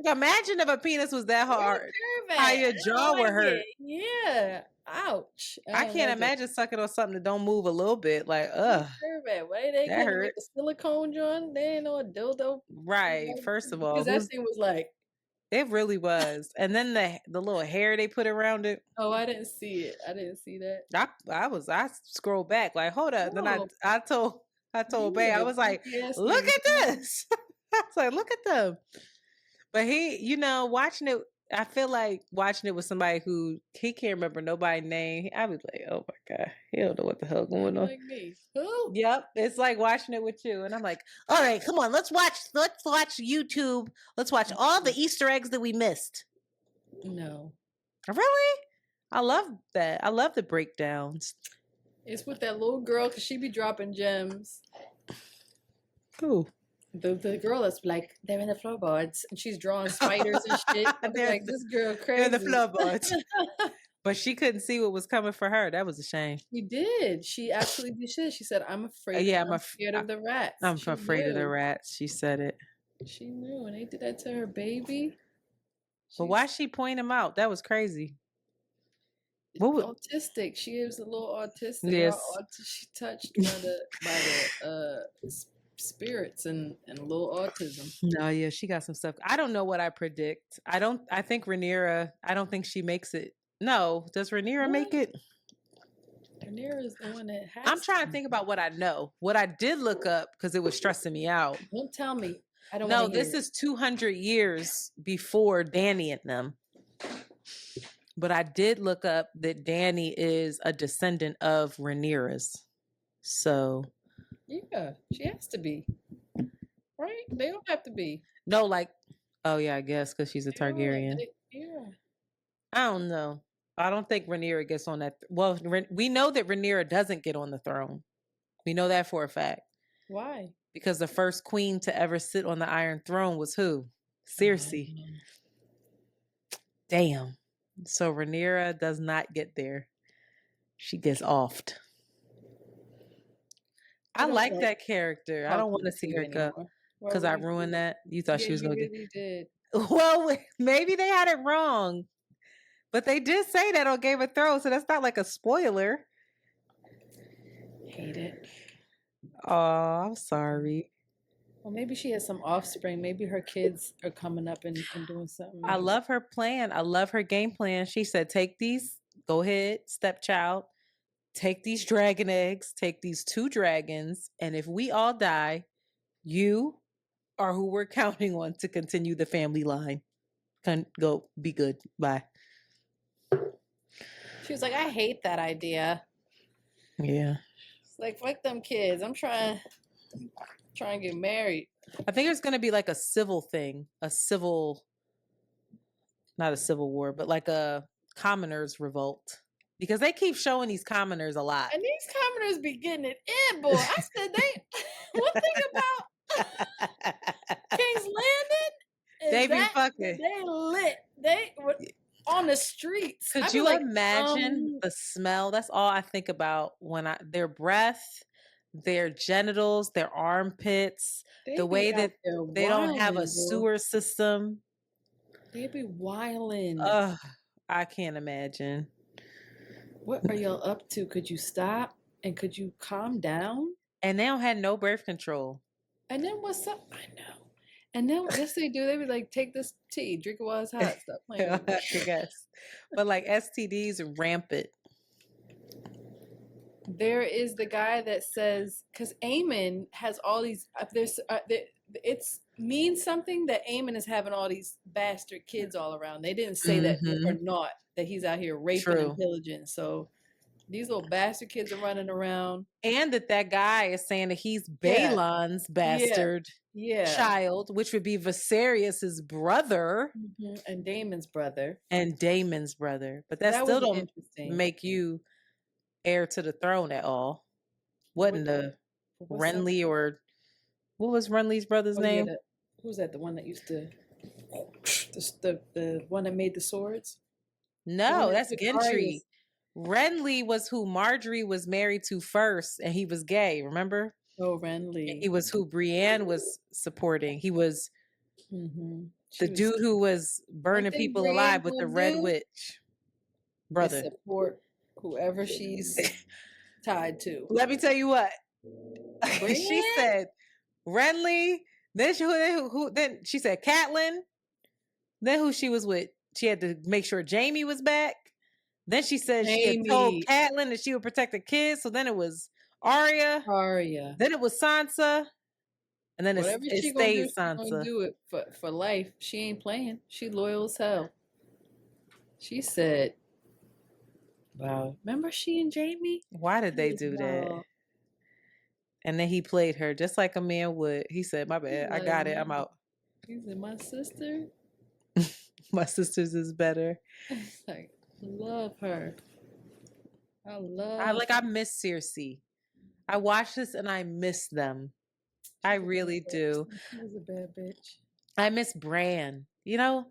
Imagine if a penis was that hard. How your jaw would hurt. Yeah. Ouch. I can't imagine sucking on something that don't move a little bit. Like, ugh. Why they that hurt. The silicone joint? They ain't no a dildo. Right. First of all. Because that thing was like. It really was. And then the little hair they put around it. Oh, I didn't see it. I didn't see that. I scrolled back like, hold up. Then I told Bae, I was like, look at this. I was like, look at them. But he, watching it, I feel like watching it with somebody who he can't remember nobody's name. I was like, oh my God, he don't know what the hell going on. Like me. Who? Yep. It's like watching it with you. And I'm like, all right, come on, let's watch YouTube. Let's watch all the Easter eggs that we missed. No. Really? I love that. I love the breakdowns. It's with that little girl because she be dropping gems. Who? The girl that's like, they're in the floorboards and she's drawing spiders and shit. Like, this girl crazy. They're in the floorboards. But she couldn't see what was coming for her. That was a shame. She did. She actually did. She said, I'm afraid. I'm scared of the rats. I'm afraid of the rats. She said it. She knew. And they did that to her baby. But why she point him out? That was crazy. Autistic. She is a little autistic. Yes. She touched by the spirits and a little autism. No, yeah, she got some stuff. I don't know what I predict. I think Rhaenyra, I don't think she makes it. No, does Rhaenyra make it? Rhaenyra is the one that has. I'm trying to think about what I know. What I did look up because it was stressing me out. Don't tell me. I don't know. No, this is 200 years before Dany and them. But I did look up that Dany is a descendant of Rhaenyra's. So. Yeah, she has to be. Right? They don't have to be. No, oh yeah, I guess because she's a Targaryen. Yeah. I don't know. I don't think Rhaenyra gets on that. Well, we know that Rhaenyra doesn't get on the throne. We know that for a fact. Why? Because the first queen to ever sit on the Iron Throne was who? Cersei. Damn. So Rhaenyra does not get there. She gets offed. I like that character. I don't want to see her go because I ruined that. You thought she was going to get. Did. Well, maybe they had it wrong, but they did say that on Game of Thrones, so that's not like a spoiler. Hate it. Oh, I'm sorry. Well, maybe she has some offspring. Maybe her kids are coming up and doing something. I love her plan. I love her game plan. She said, take these, go ahead, stepchild. Take these dragon eggs, take these 2 dragons, and if we all die, you are who we're counting on to continue the family line. Go, be good. Bye. She was like, I hate that idea. Yeah. It's like, fuck them kids. I'm trying to get married. I think it's going to be like a civil thing, not a civil war, but like a commoners' revolt. Because they keep showing these commoners a lot. And these commoners be getting it in, boy. I said, one thing about King's Landing is they be fucking. They lit. They were on the streets. Could you imagine the smell? That's all I think about when their breath, their genitals, their armpits, the way that they don't have a sewer system. They be wilding. I can't imagine. What are y'all up to? Could you stop and could you calm down? And they don't have no birth control. And then what's up? I know. And then yes, they do. They be like, take this tea, drink it while it's hot. Stop playing with me. I guess. But like STDs rampant. There is the guy that says, because Eamon has all these. It's means something that Eamon is having all these bastard kids all around. They didn't say that or not, that he's out here raping and pillaging. So these little bastard kids are running around. And that guy is saying that he's Balon's bastard child, which would be Viserys's brother. And Damon's brother. But that still don't make you heir to the throne at all. Wasn't the Renly or what was Renly's brother's name? Yeah, who was that? The one that used to the one that made the swords? No, that's Gendry. Renly was who Marjorie was married to first, and he was gay. Remember? Oh, Renly. And he was who Brienne was supporting. He was the dude who was burning people alive with the Red Witch brother. Support whoever she's tied to. Let me tell you what. She said Renly. Then then she said Catelyn. Then who she was with? She had to make sure Jaime was back. Then she said she had told Catelyn that she would protect the kids. So then it was Arya. Then it was Sansa. And then it stayed Sansa. She's gonna do it for life. She ain't playing. She loyal as hell. She said, wow. Remember she and Jaime? Why did they do that? And then he played her just like a man would. He said, my bad. I got it. I'm out. He said, my sister? My sister's is better. Like, love her. I miss Cersei. I watch this and I miss them. I really do. She was a bad bitch. I miss Bran. You know,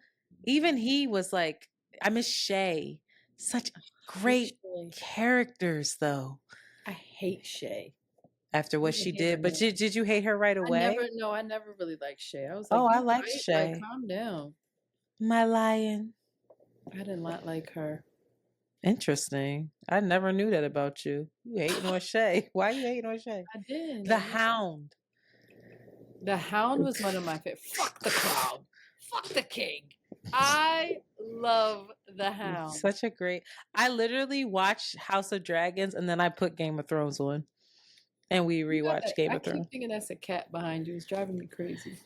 even he was like, I miss Shay. Such great characters, though. I hate Shay. After what she did. But did you hate her right away? I never really liked Shay. I was like, oh, I like Shay. Like, calm down. My lion. I did not like her. Interesting. I never knew that about you. You hating on Shay. Why are you hating on Shay? I did. The Hound. The Hound was one of my favorites. Fuck the crown. Fuck the king. I love the Hound. Such a great. I literally watched House of Dragons and then I put Game of Thrones on. And we rewatched Game of Thrones. I keep thinking that's a cat behind you. It's driving me crazy.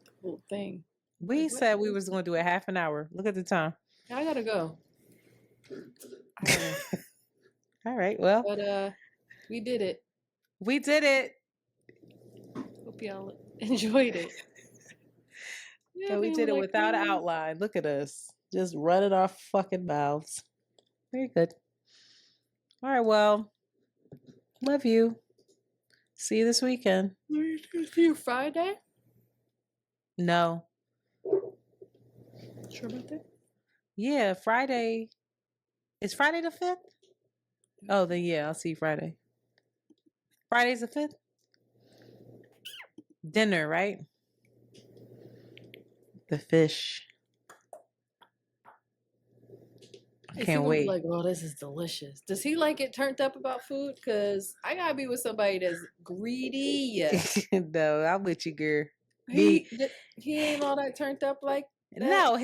The whole thing. We said we was going to do a half an hour. Look at the time. I gotta go. All right. Well. But we did it. We did it. Hope y'all enjoyed it. Yeah, we did it without an outline. Look at us. Just running our fucking mouths. Very good. All right. Well. Love you. See you this weekend. See you Friday? No. Sure about that? Yeah, Friday. Is Friday the 5th? Oh, then yeah, I'll see you Friday. Friday's the 5th? Dinner, right? The fish. I can't wait. Like, oh, this is delicious. Does he like it turned up about food? Because I gotta be with somebody that's greedy. No, I'm with you, girl. He ain't all that turned up like that. No,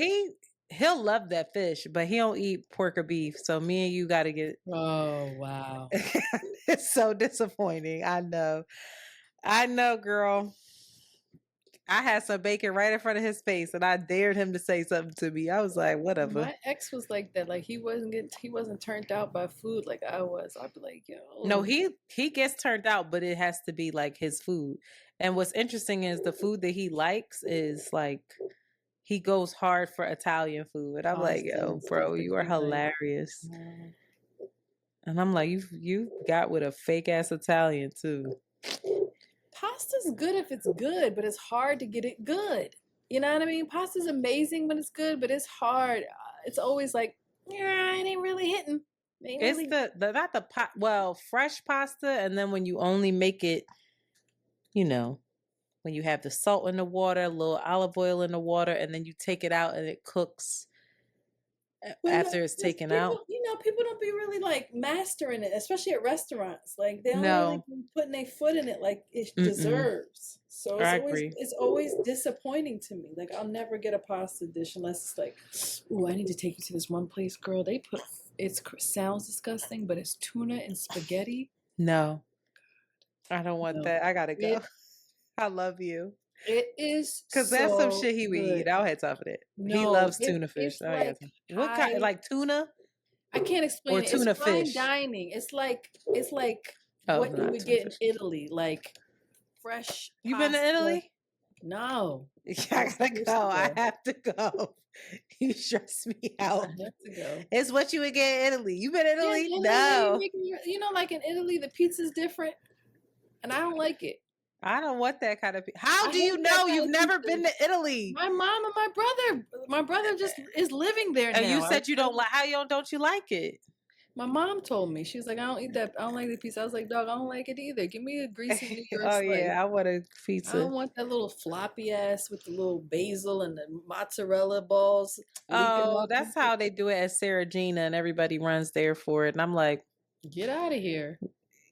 he'll love that fish, but he don't eat pork or beef. So me and you got to get. Oh wow, it's so disappointing. I know, girl. I had some bacon right in front of his face, and I dared him to say something to me. I was like, whatever. My ex was like that. Like he wasn't turned out by food like I was. I'd be like, yo. No, he gets turned out, but it has to be like his food. And what's interesting is the food that he likes is like he goes hard for Italian food. I'm like, yo, bro, you are hilarious. And I'm like, you got with a fake ass Italian too. Pasta's good if it's good, but it's hard to get it good. You know what I mean? Pasta's amazing when it's good, but it's hard. It's always like, yeah, it ain't really hitting. It's not the pot. Well, fresh pasta, and then when you only make it, you know, when you have the salt in the water, a little olive oil in the water, and then you take it out and it cooks after it's taken people, out. people don't be really like mastering it, especially at restaurants. Like they don't really No. be putting their foot in it like it Mm-mm. deserves. So I agree. it's always disappointing to me. Like I'll never get a pasta dish unless it's like, ooh, I need to take you to this one place, girl. They put sounds disgusting, but it's tuna and spaghetti. No, I don't want that. I gotta go. It, I love you. it is Cause that's some so shit he would good. eat. I don't have time for that. He No, loves tuna fish. it's I ain't got like time. What kind? Like tuna I can't or explain it. It's tuna fine fish? dining. It's like Oh, what you not would tuna get in fish. Italy, like fresh You been to pasta. Italy? No. I gotta go. I have to go. You stress me out. I have to go. It's what you would get in Italy. You been to Italy? Yeah, in No. Italy, like in Italy, the pizza's different, and I don't like it. I don't want that kind of pizza. How do you hate that know kind you've of never pizza. been to Italy? My mom and my brother just is living there now. And you said you don't like. How don't you like it? My mom told me, she was like, I don't eat that. I don't like the pizza. I was like, dog, I don't like it either. Give me a greasy New York Oh slice. yeah, I want a I pizza. don't want that little floppy ass with the little basil and the mozzarella balls. Oh, that's how they do it at Sarah Gina, and everybody runs there for it. And I'm like, get out of here.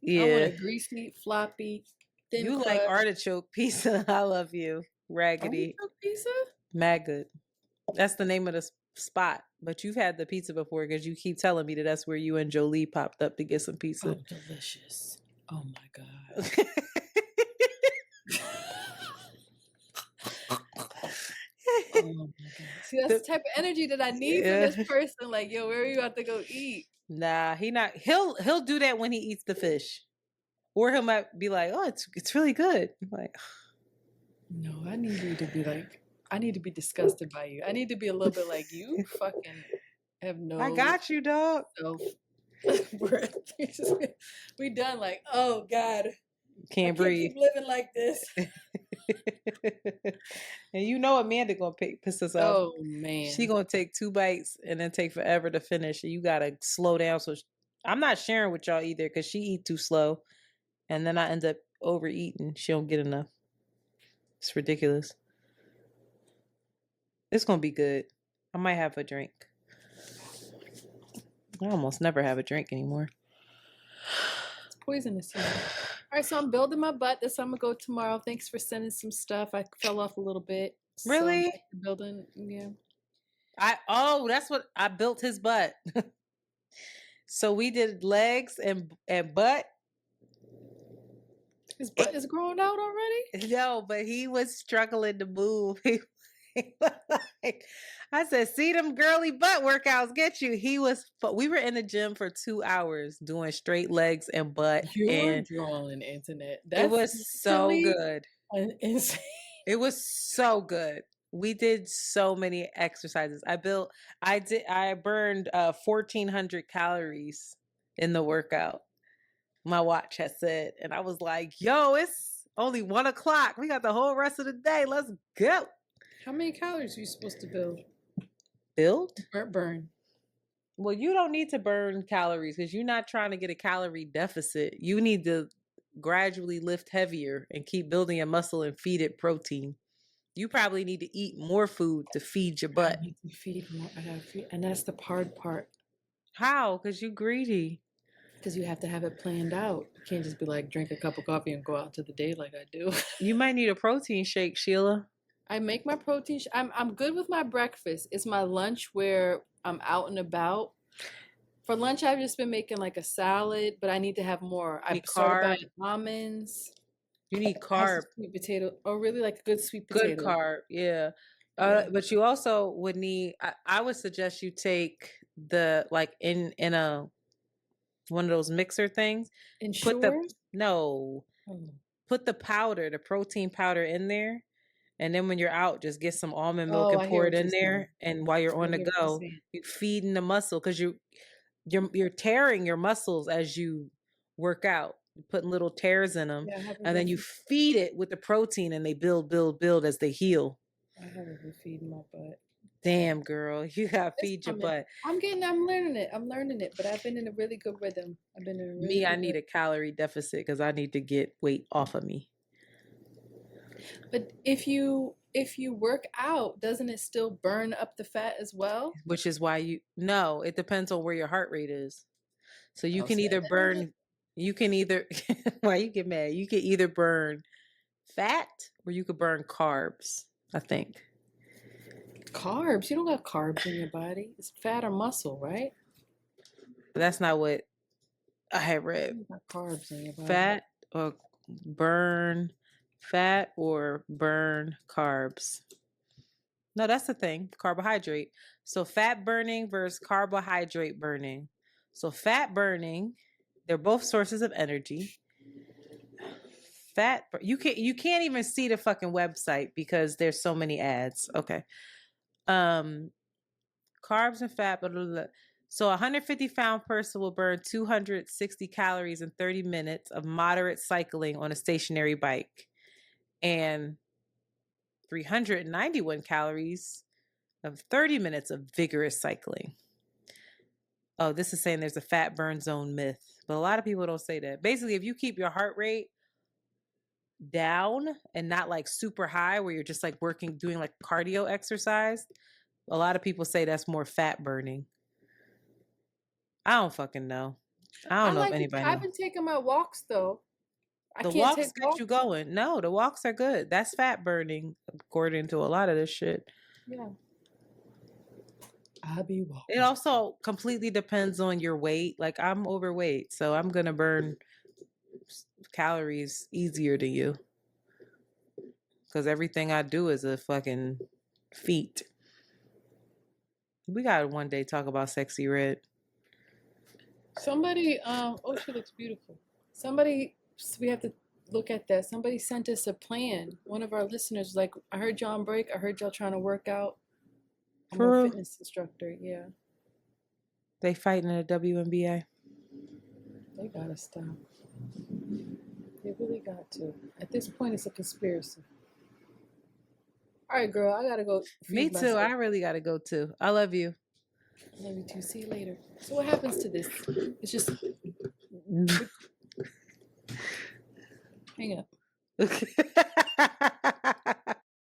Yeah. I want a greasy, floppy, thin You crust. like artichoke pizza. I love you. Raggedy. Artichoke pizza? Mad good. That's the name of the spot. But you've had the pizza before because you keep telling me that that's where you and Jolie popped up to get some pizza. Oh, delicious. Oh my God. Oh my God. See, that's the type of energy that I need from this person. Like, yo, where are you about to go eat? Nah, he'll do that when he eats the fish. Or he might be like, oh, it's really good. I'm like, no, I need you to be like, I need to be disgusted by you. I need to be a little bit like you. Fucking have no. I got you, dog. We done like, oh God, can't breathe. Keep living like this. And you know Amanda gonna piss us off. Oh man, she gonna take 2 bites and then take forever to finish. And you gotta slow down. So I'm not sharing with y'all either because she eat too slow, and then I end up overeating. She don't get enough. It's ridiculous. It's gonna be good. I might have a drink. I almost never have a drink anymore. It's poisonous. All right, so I'm building my butt. That's how I'm gonna go tomorrow. Thanks for sending some stuff. I fell off a little bit. Really? So building, yeah. That's what I built his butt. So we did legs and butt. His butt is growing out already? No, but he was struggling to move. I said, see them girly butt workouts get you. We were in the gym for 2 hours doing straight legs and butt. You're drawing, Antoinette. It was so good. Insane. It was so good. We did so many exercises. I burned 1,400 calories in the workout. My watch has said, and I was like, yo, it's only 1:00. We got the whole rest of the day. Let's go. How many calories are you supposed to build? Burn. Well, you don't need to burn calories because you're not trying to get a calorie deficit. You need to gradually lift heavier and keep building your muscle and feed it protein. You probably need to eat more food to feed your butt. I need to feed more. I gotta feed, and that's the hard part. How? Because you're greedy. Because you have to have it planned out. You can't just be like, drink a cup of coffee and go out into the day like I do. You might need a protein shake, Sheila. I make my protein. I'm good with my breakfast. It's my lunch where I'm out and about. For lunch, I've just been making like a salad, but I need to have more. I started buying almonds. You need carb. Sweet potato. Oh, really? Like a good sweet potato. Good carb, yeah. But you also would need. I would suggest you take the in a one of those mixer things. Put the powder, the protein powder in there. And then when you're out, just get some almond milk and pour it in there. And while you're on the go, you're feeding the muscle because you're tearing your muscles as you work out. You're putting little tears in them, and then you feed it with the protein, and they build as they heal. I haven't been feeding my butt. Damn, girl, you gotta feed your butt. I'm learning it, but I've been in a really good rhythm. I need a calorie deficit because I need to get weight off of me. But if you if you work out, doesn't it still burn up the fat as well? Which is why no, it depends on where your heart rate is. So you can either burn, why you get mad? You can either burn fat or you could burn carbs, I think. Carbs? You don't got carbs in your body. It's fat or muscle, right? But that's not what I had read. You got carbs in your body. Fat or burn carbs. No, that's the thing. Carbohydrate. So fat burning versus carbohydrate burning. So fat burning, they're both sources of energy. You can't even see the fucking website because there's so many ads. Okay. Carbs and fat, blah, blah, blah. So a 150-pound person will burn 260 calories in 30 minutes of moderate cycling on a stationary bike, and 391 calories of 30 minutes of vigorous cycling. Oh, this is saying there's a fat burn zone myth, but a lot of people don't say that. Basically, if you keep your heart rate down and not like super high where you're just like doing like cardio exercise, a lot of people say that's more fat burning. I don't fucking know. I don't know if anybody knows. I've been taking my walks though. The walks get you going. No, the walks are good. That's fat burning according to a lot of this shit. Yeah. I'll be walking. It also completely depends on your weight. Like I'm overweight, so I'm gonna burn calories easier than you. Because everything I do is a fucking feat. We gotta one day talk about Sexy Red. Somebody, oh, she looks beautiful. We have to look at that. Somebody sent us a plan. One of our listeners, like, I heard y'all on break. I heard y'all trying to work out. I'm a fitness instructor, yeah. They fighting in the WNBA. They gotta stop. They really got to. At this point, it's a conspiracy. All right, girl, I gotta go. Me too. Myself. I really gotta go too. I love you. I love you too. See you later. So what happens to this? It's just hang up.